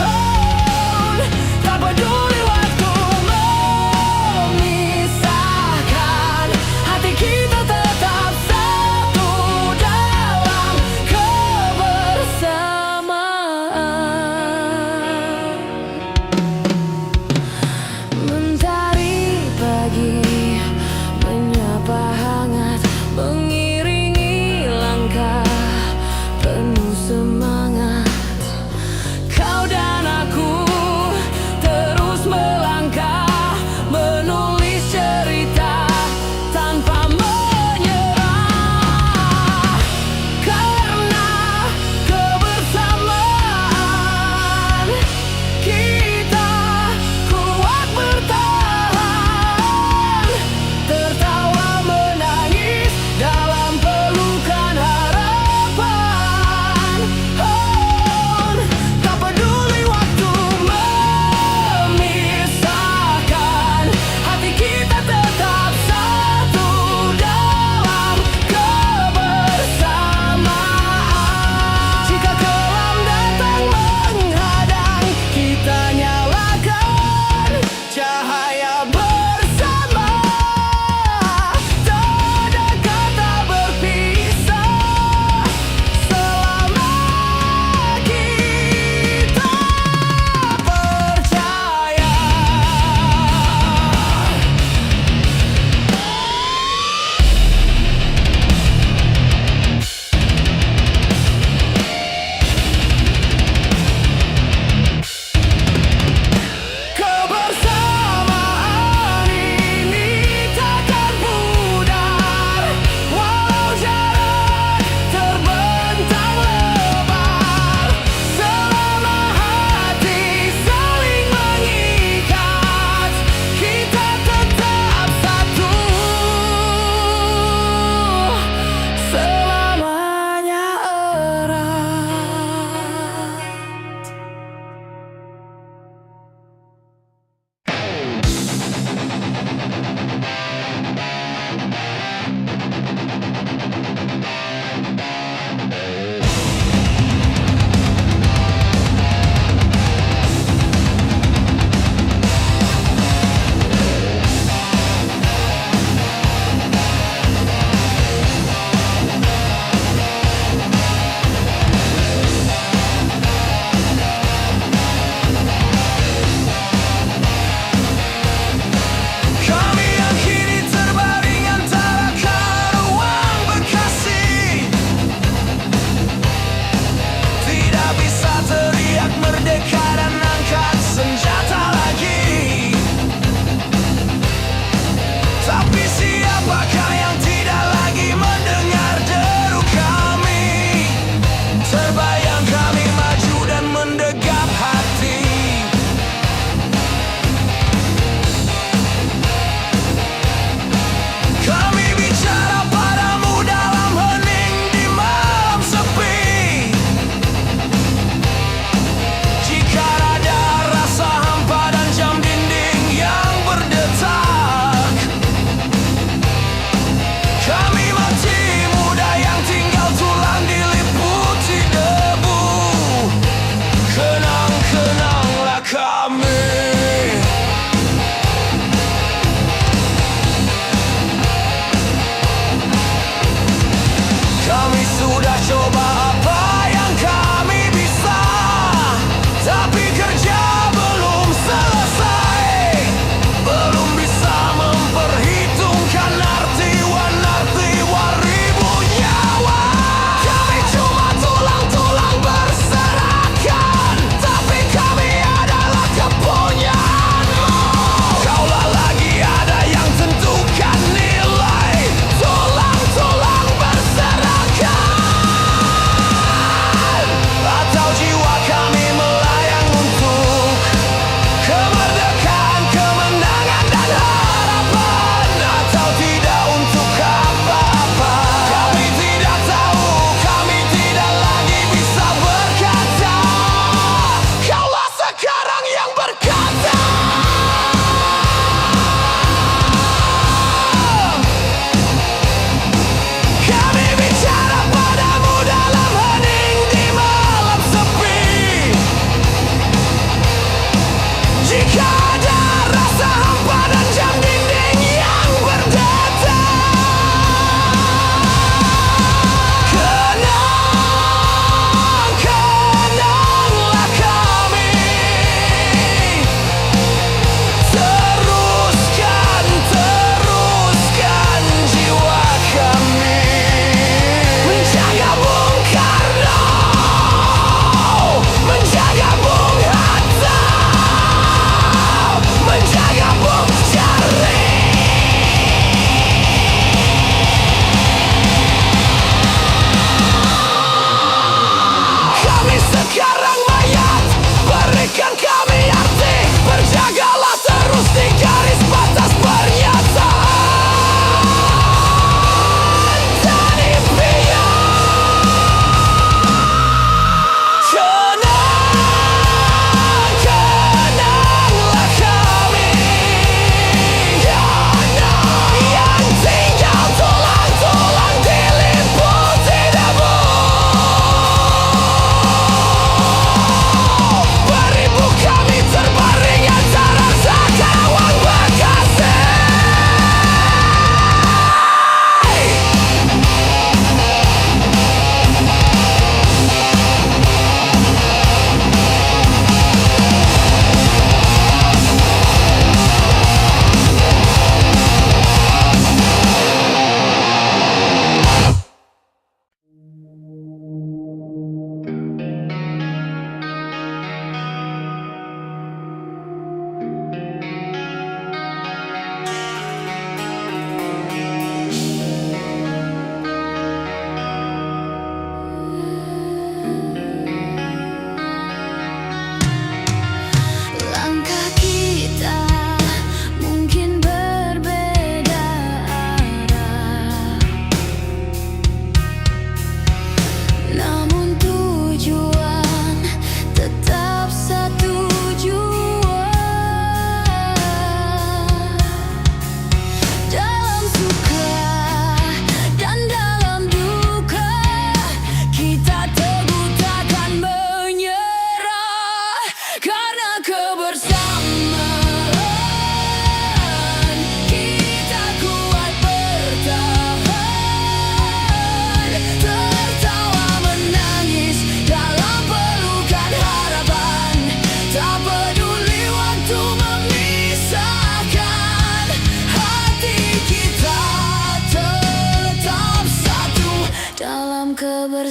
Oh, tak peduli waktu memisahkan hati kita.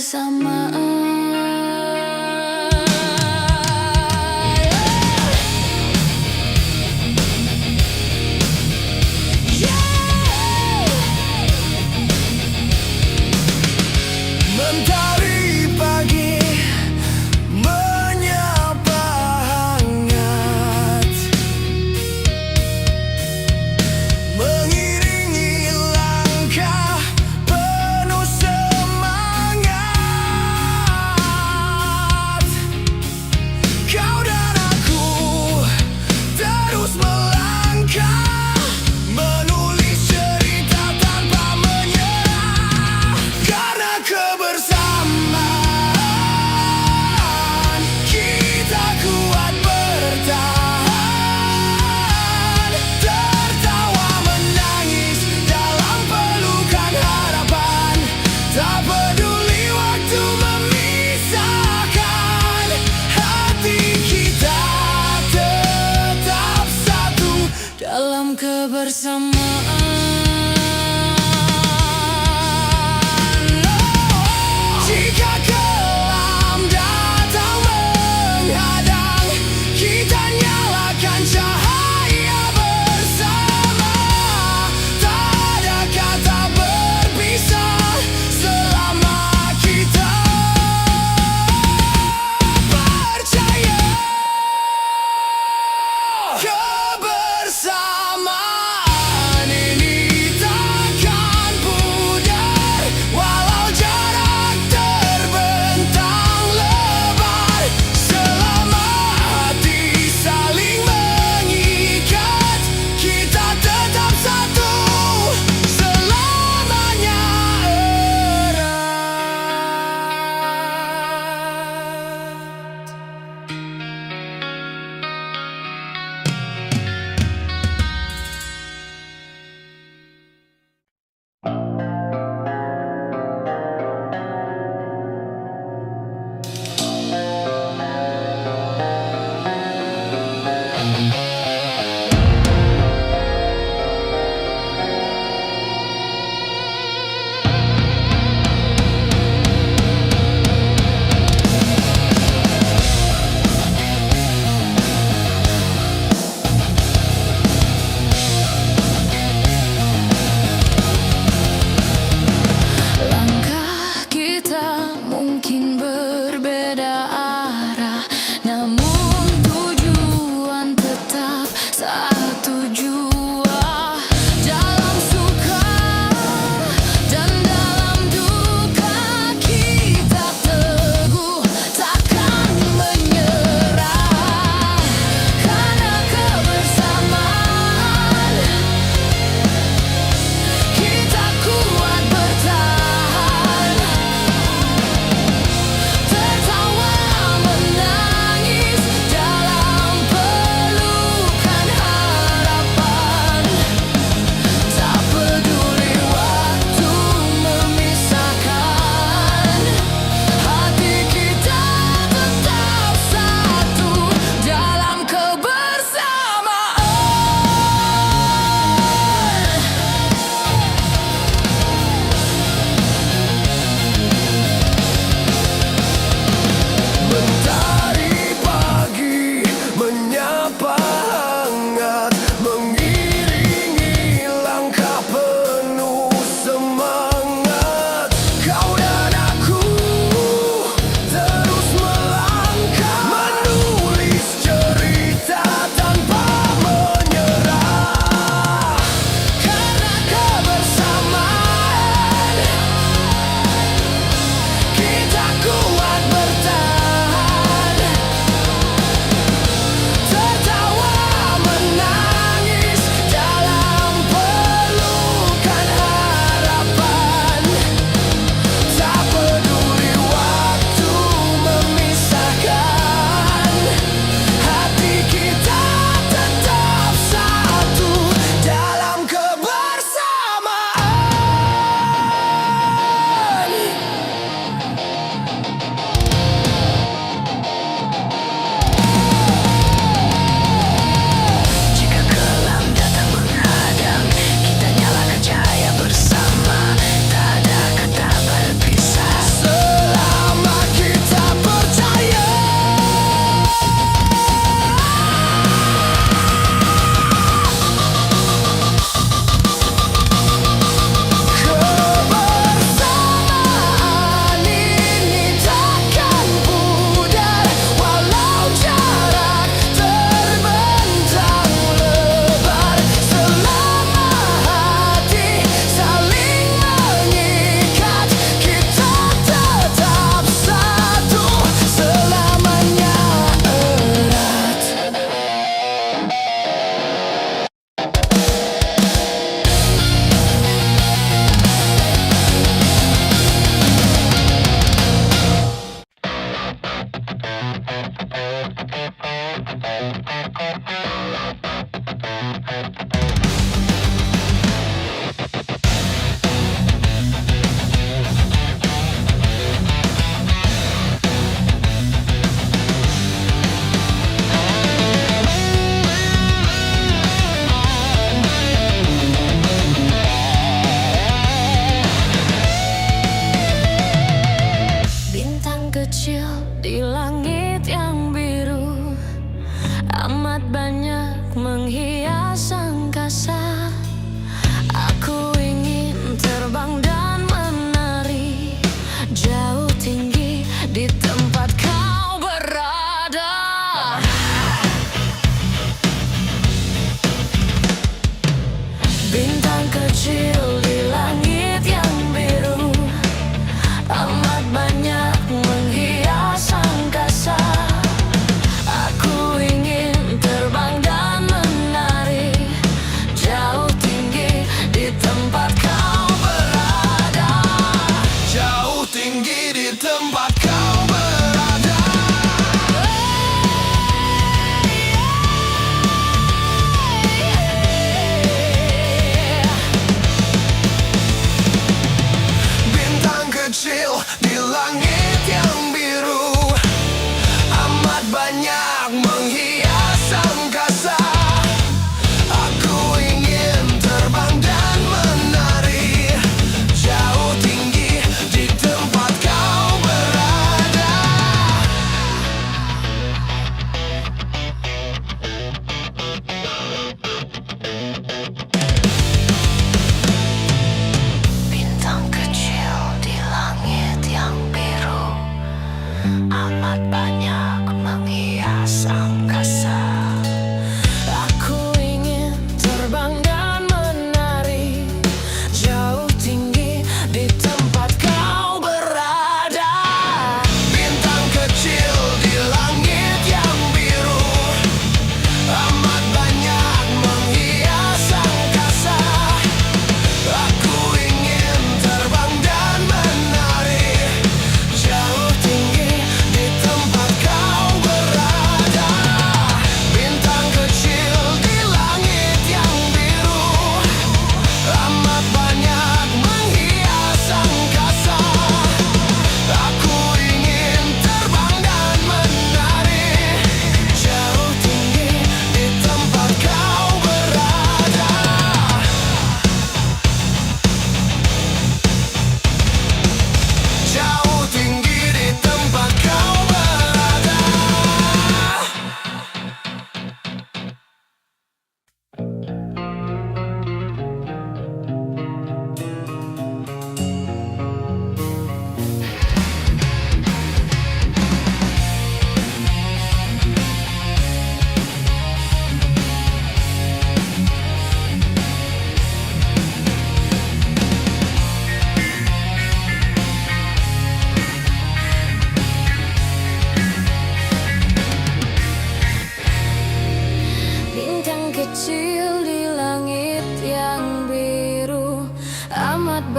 kebersamaan. Mentari pagi menyapa hangat, mengiringi langkah penuh semangat.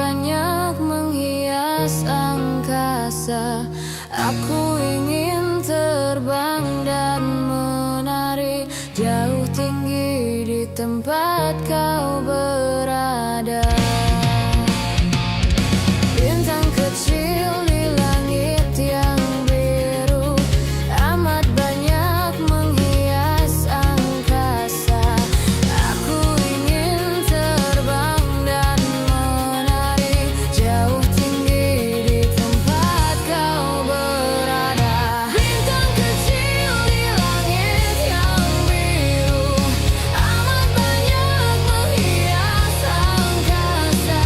banyak menghias angkasa. Aku ingin terbang dan menari jauh tinggi di tempat kau berada. Bintang kecil di langit yang biru amat banyak menghias angkasa. Aku ingin terbang dan menari jauh tinggi di tempat kau berada. Bintang kecil di langit yang biru amat banyak menghias angkasa.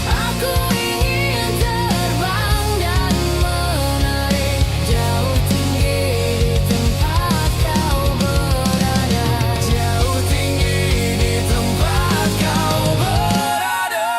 Aku ingin terbang dan menari jauh tinggi di tempat kau berada. Jauh tinggi di tempat kau berada.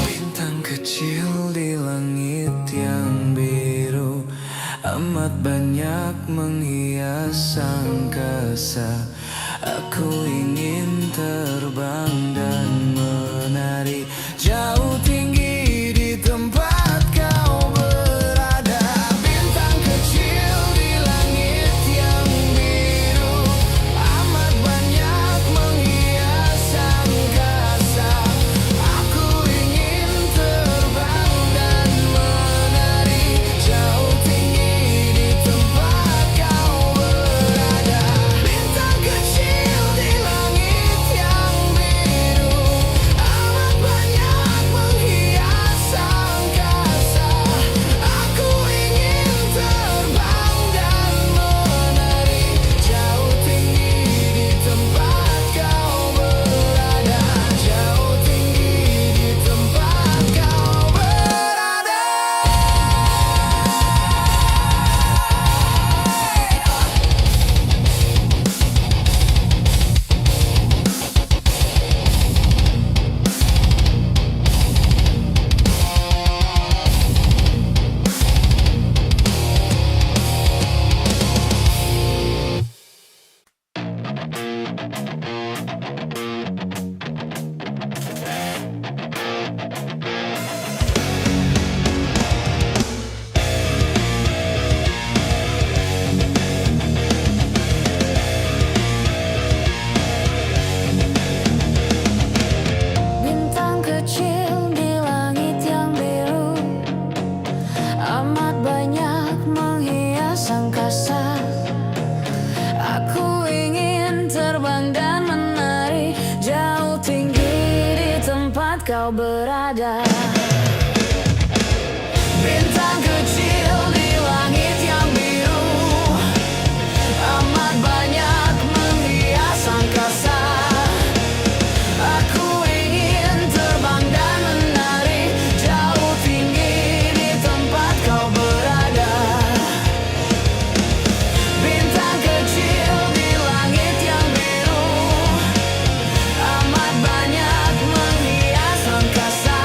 Bintang kecil di langit yang biru amat banyak menghias angkasa. Aku ingin terbang dan menari jauh tinggi di tempat kau berada. Bintang kecil di langit yang biru amat banyak menghias angkasa. Aku ingin terbang dan menari jauh tinggi di tempat kau berada. Bintang kecil di langit yang biru amat banyak menghias angkasa. Aku ingin terbang dan menari jauh tinggi di tempat kau berada. Jauh tinggi di tempat kau berada. Bintang kecil di langit yang biru amat banyak menghias angkasa. Aku ingin terbang dan menari jauh tinggi di tempat kau berada. Bintang kecil di langit yang biru amat banyak menghias angkasa. Aku ingin terbang dan menari jauh tinggi di tempat kau berada. Bintang kecil di langit yang biru amat banyak menghias angkasa.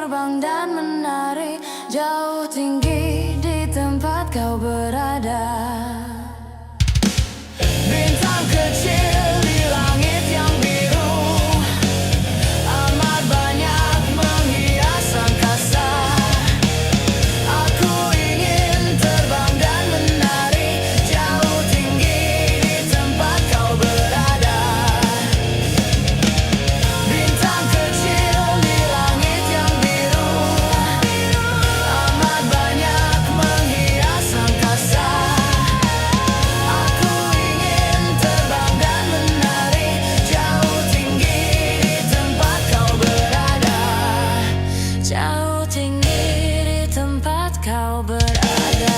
terbang dan menari jauh tinggi di tempat kau berada. Bintang kecil di langit yang biru, amat banyak menghias angkasa. Aku ingin terbang dan menari jauh tinggi di tempat kau berada. Bintang kecil di langit yang biru, amat banyak menghias angkasa. Aku ingin terbang dan menari jauh tinggi di tempat kau berada. Jauh tinggi di tempat kau berada.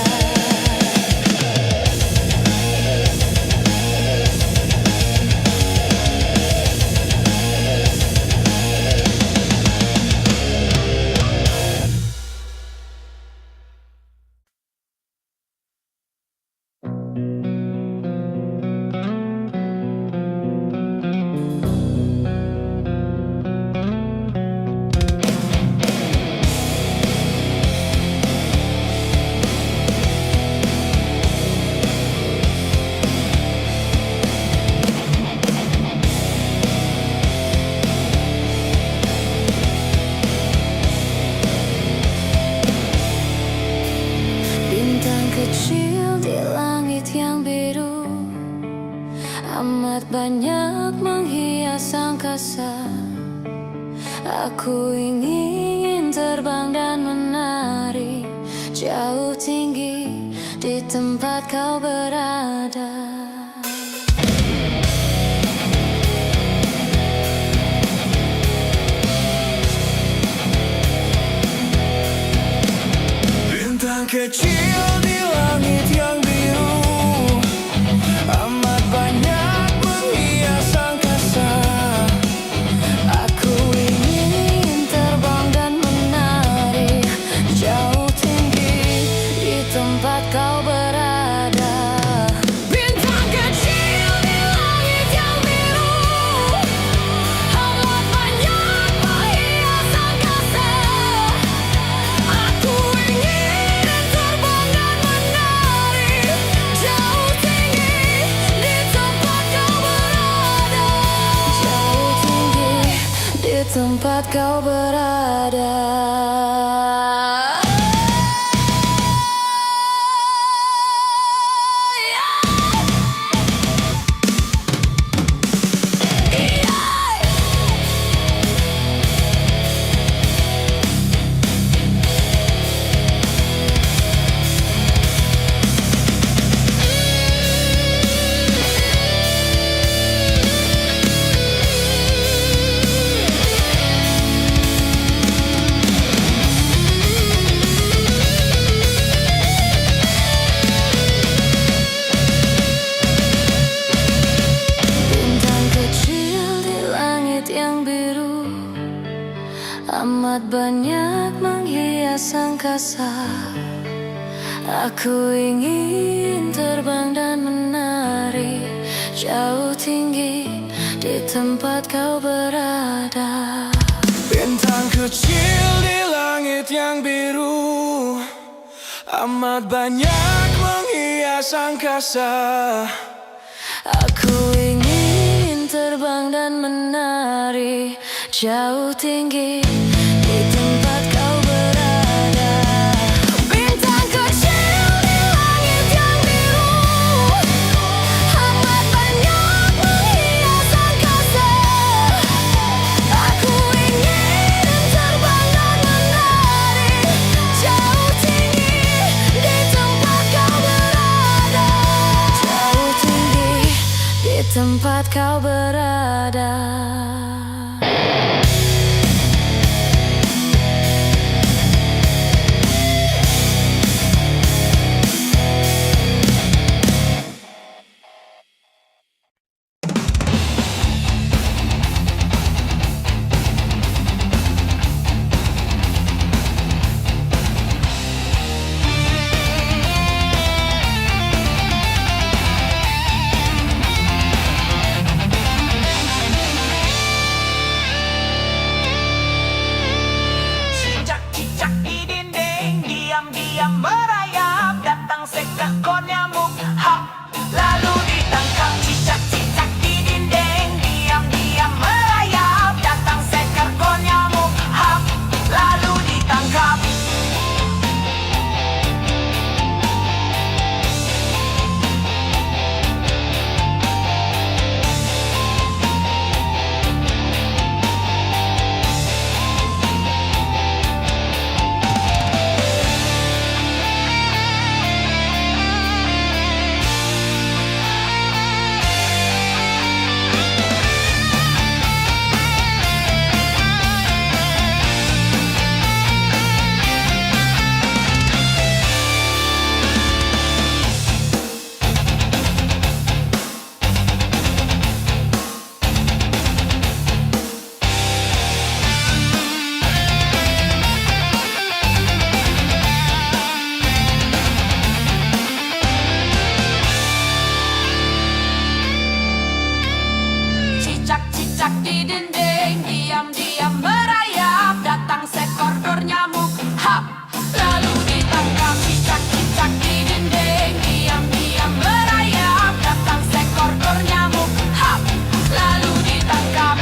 Bintang kecil di langit yang biru, amat banyak menghias angkasa. Aku ingin terbang dan menari jauh tinggi di tempat kau berada. Bintang kecil di langit yang biru, amat banyak menghias angkasa. Aku ingin terbang dan menari jauh tinggi di tempat kau berada. Bintang kecil di langit yang biru, amat banyak menghias angkasa. Aku ingin terbang dan menari jauh tinggi di tempat kau berada. Jauh tinggi di tempat kau berada. Bintang kecil di langit yang biru, amat banyak menghias angkasa. Aku ingin terbang dan menari jauh tinggi di tempat kau berada. Bintang kecil di langit yang biru, amat banyak menghias angkasa. Aku ingin terbang dan menari jauh tinggi di tempat kau berada. Bintang kecil di langit yang biru, amat banyak menghias angkasa. Aku ingin terbang dan menari jauh tinggi di tempat kau berada. Jauh tinggi di tempat kau berada. diam-diam merayap, datang seekor nyamuk, hap, lalu ditangkap. Cicak-cicak di dinding, diam-diam merayap, datang seekor nyamuk, hap, lalu ditangkap. Cicak-cicak di dinding, diam-diam merayap, datang seekor nyamuk, hap, lalu ditangkap. Cicak-cicak di dinding, diam-diam merayap, datang seekor nyamuk, hap, lalu ditangkap.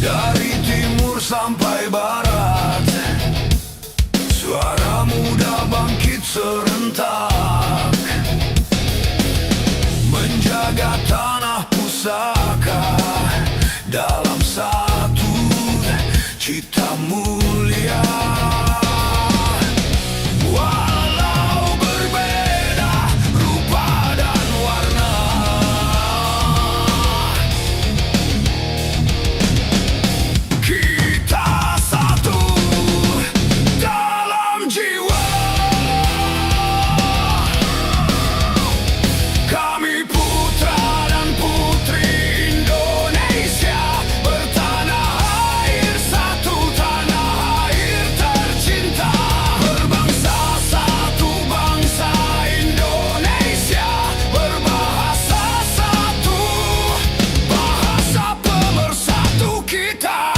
Dari timur sampai barat, suara muda bangkit serentak, menjaga tanah pusaka dalam satu cita mulia. Walau berbeda rupa dan warna, kita satu dalam jiwa. Kami putra dan putri Indonesia, bertanah air, satu tanah air tercinta, berbangsa satu bangsa Indonesia, berbahasa satu, bahasa pemersatu kita.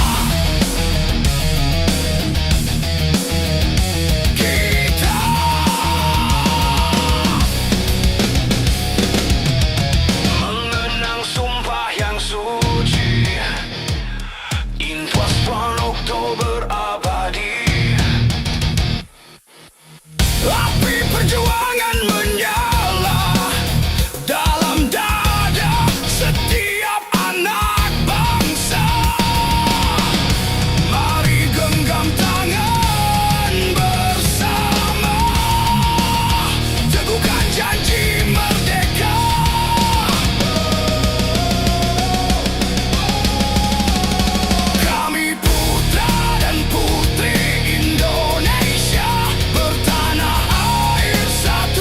Mengenang sumpah yang suci, Intuas 1 Oktober abadi. Api perjuangan menyala dalam dada setiap anak bangsa. Mari genggam tangan bersama, teguhkan janji merdeka. Kami putra dan putri Indonesia, bertanah air satu.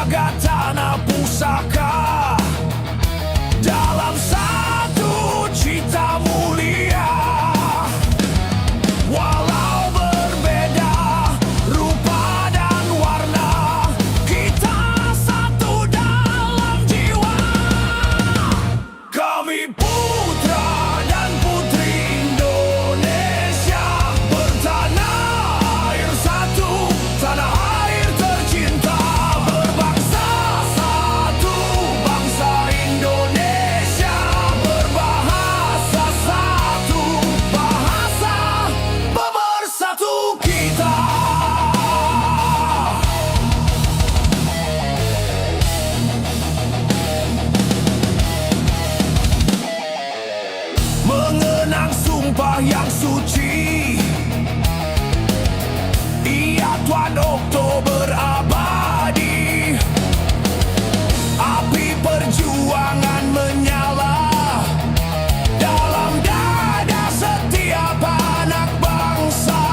menjaga tanah pusaka dalam satu cita mulia. Walau berbeda rupa dan warna, kita satu dalam jiwa. Kami putra dan putri Indonesia, bertanah air satu, tanah air tercinta, berbangsa satu, bangsa Indonesia, berbahasa satu, bahasa pemersatu kita. Mengenang sumpah yang suci, ia Tuan Oktober abadi. Api perjuangan menyala dalam dada setiap anak bangsa.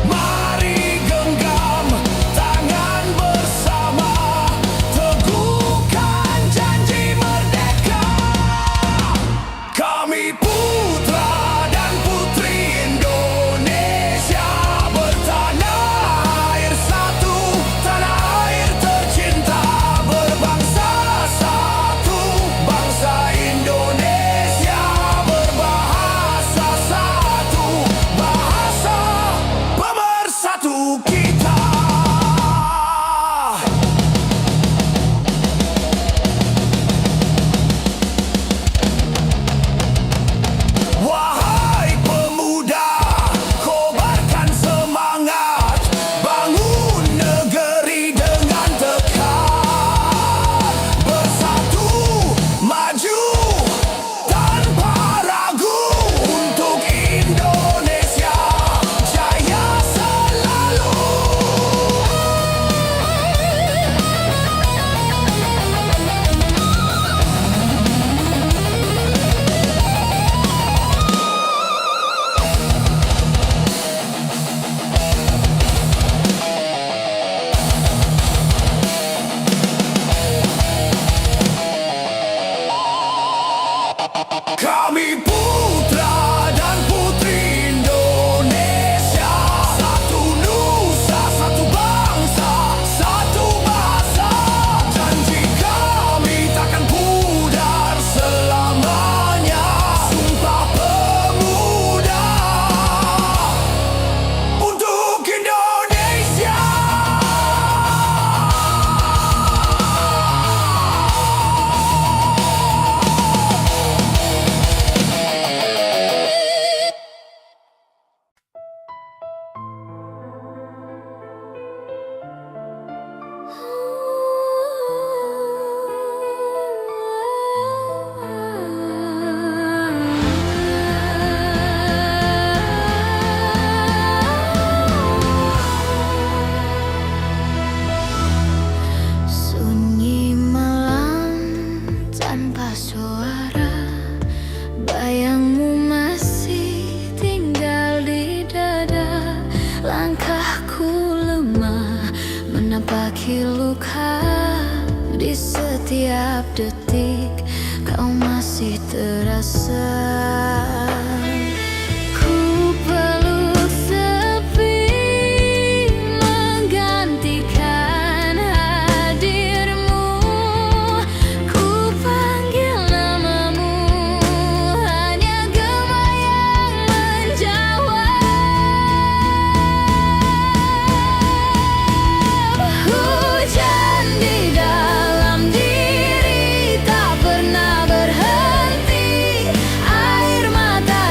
Mari genggam tangan bersama, teguhkan janji merdeka. Kami putra dan putri Indonesia, bertanah air satu, tanah air tercinta, berbangsa satu, bangsa Indonesia, berbahasa satu, bahasa pemersatu kita. Wahai pemuda, kobarkan semangat, bangun negeri dengan tekad. Bersatu, maju, tanpa ragu, untuk Indonesia jaya selalu. Kami putra dan putri Indonesia, satu nusa, satu bangsa, satu bahasa. Janji kami takkan pudar selamanya. Sumpah pemuda untuk Indonesia. Sunyi malam tanpa suara, bayangmu masih tinggal di dada. Langkahku lemah menapaki luka, di setiap detik kau masih terasa. Ku peluk sepi menggantikan hadirmu. Ku panggil namamu, hanya gema yang menjawab. Hujan di dalam diri tak pernah berhenti, air mata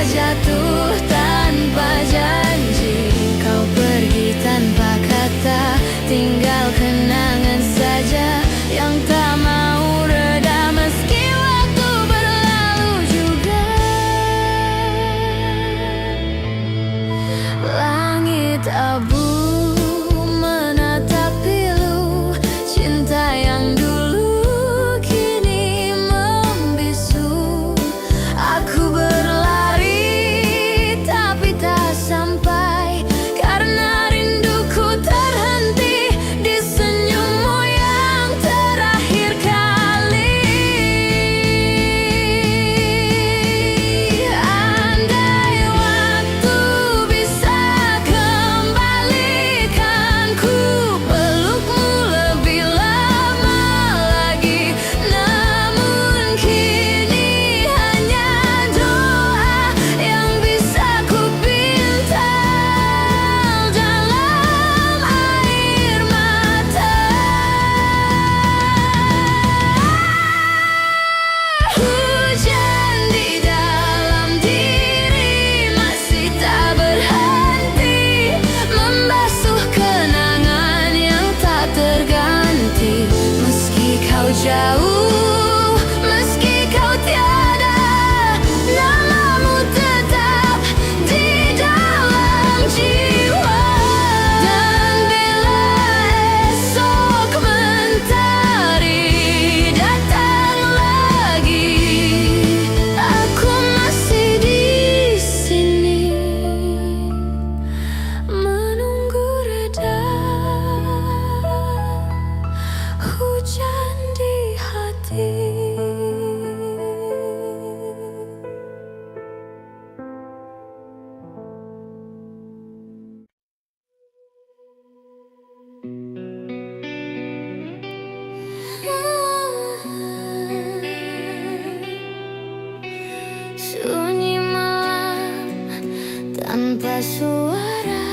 suara.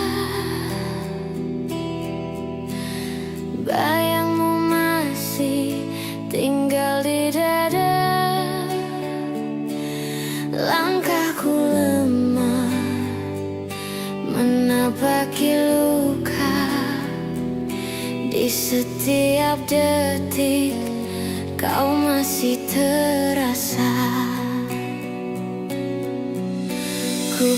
Bayangmu masih tinggal di dada. Langkahku lemah menapaki luka. Di setiap detik kau masih terasa. Ku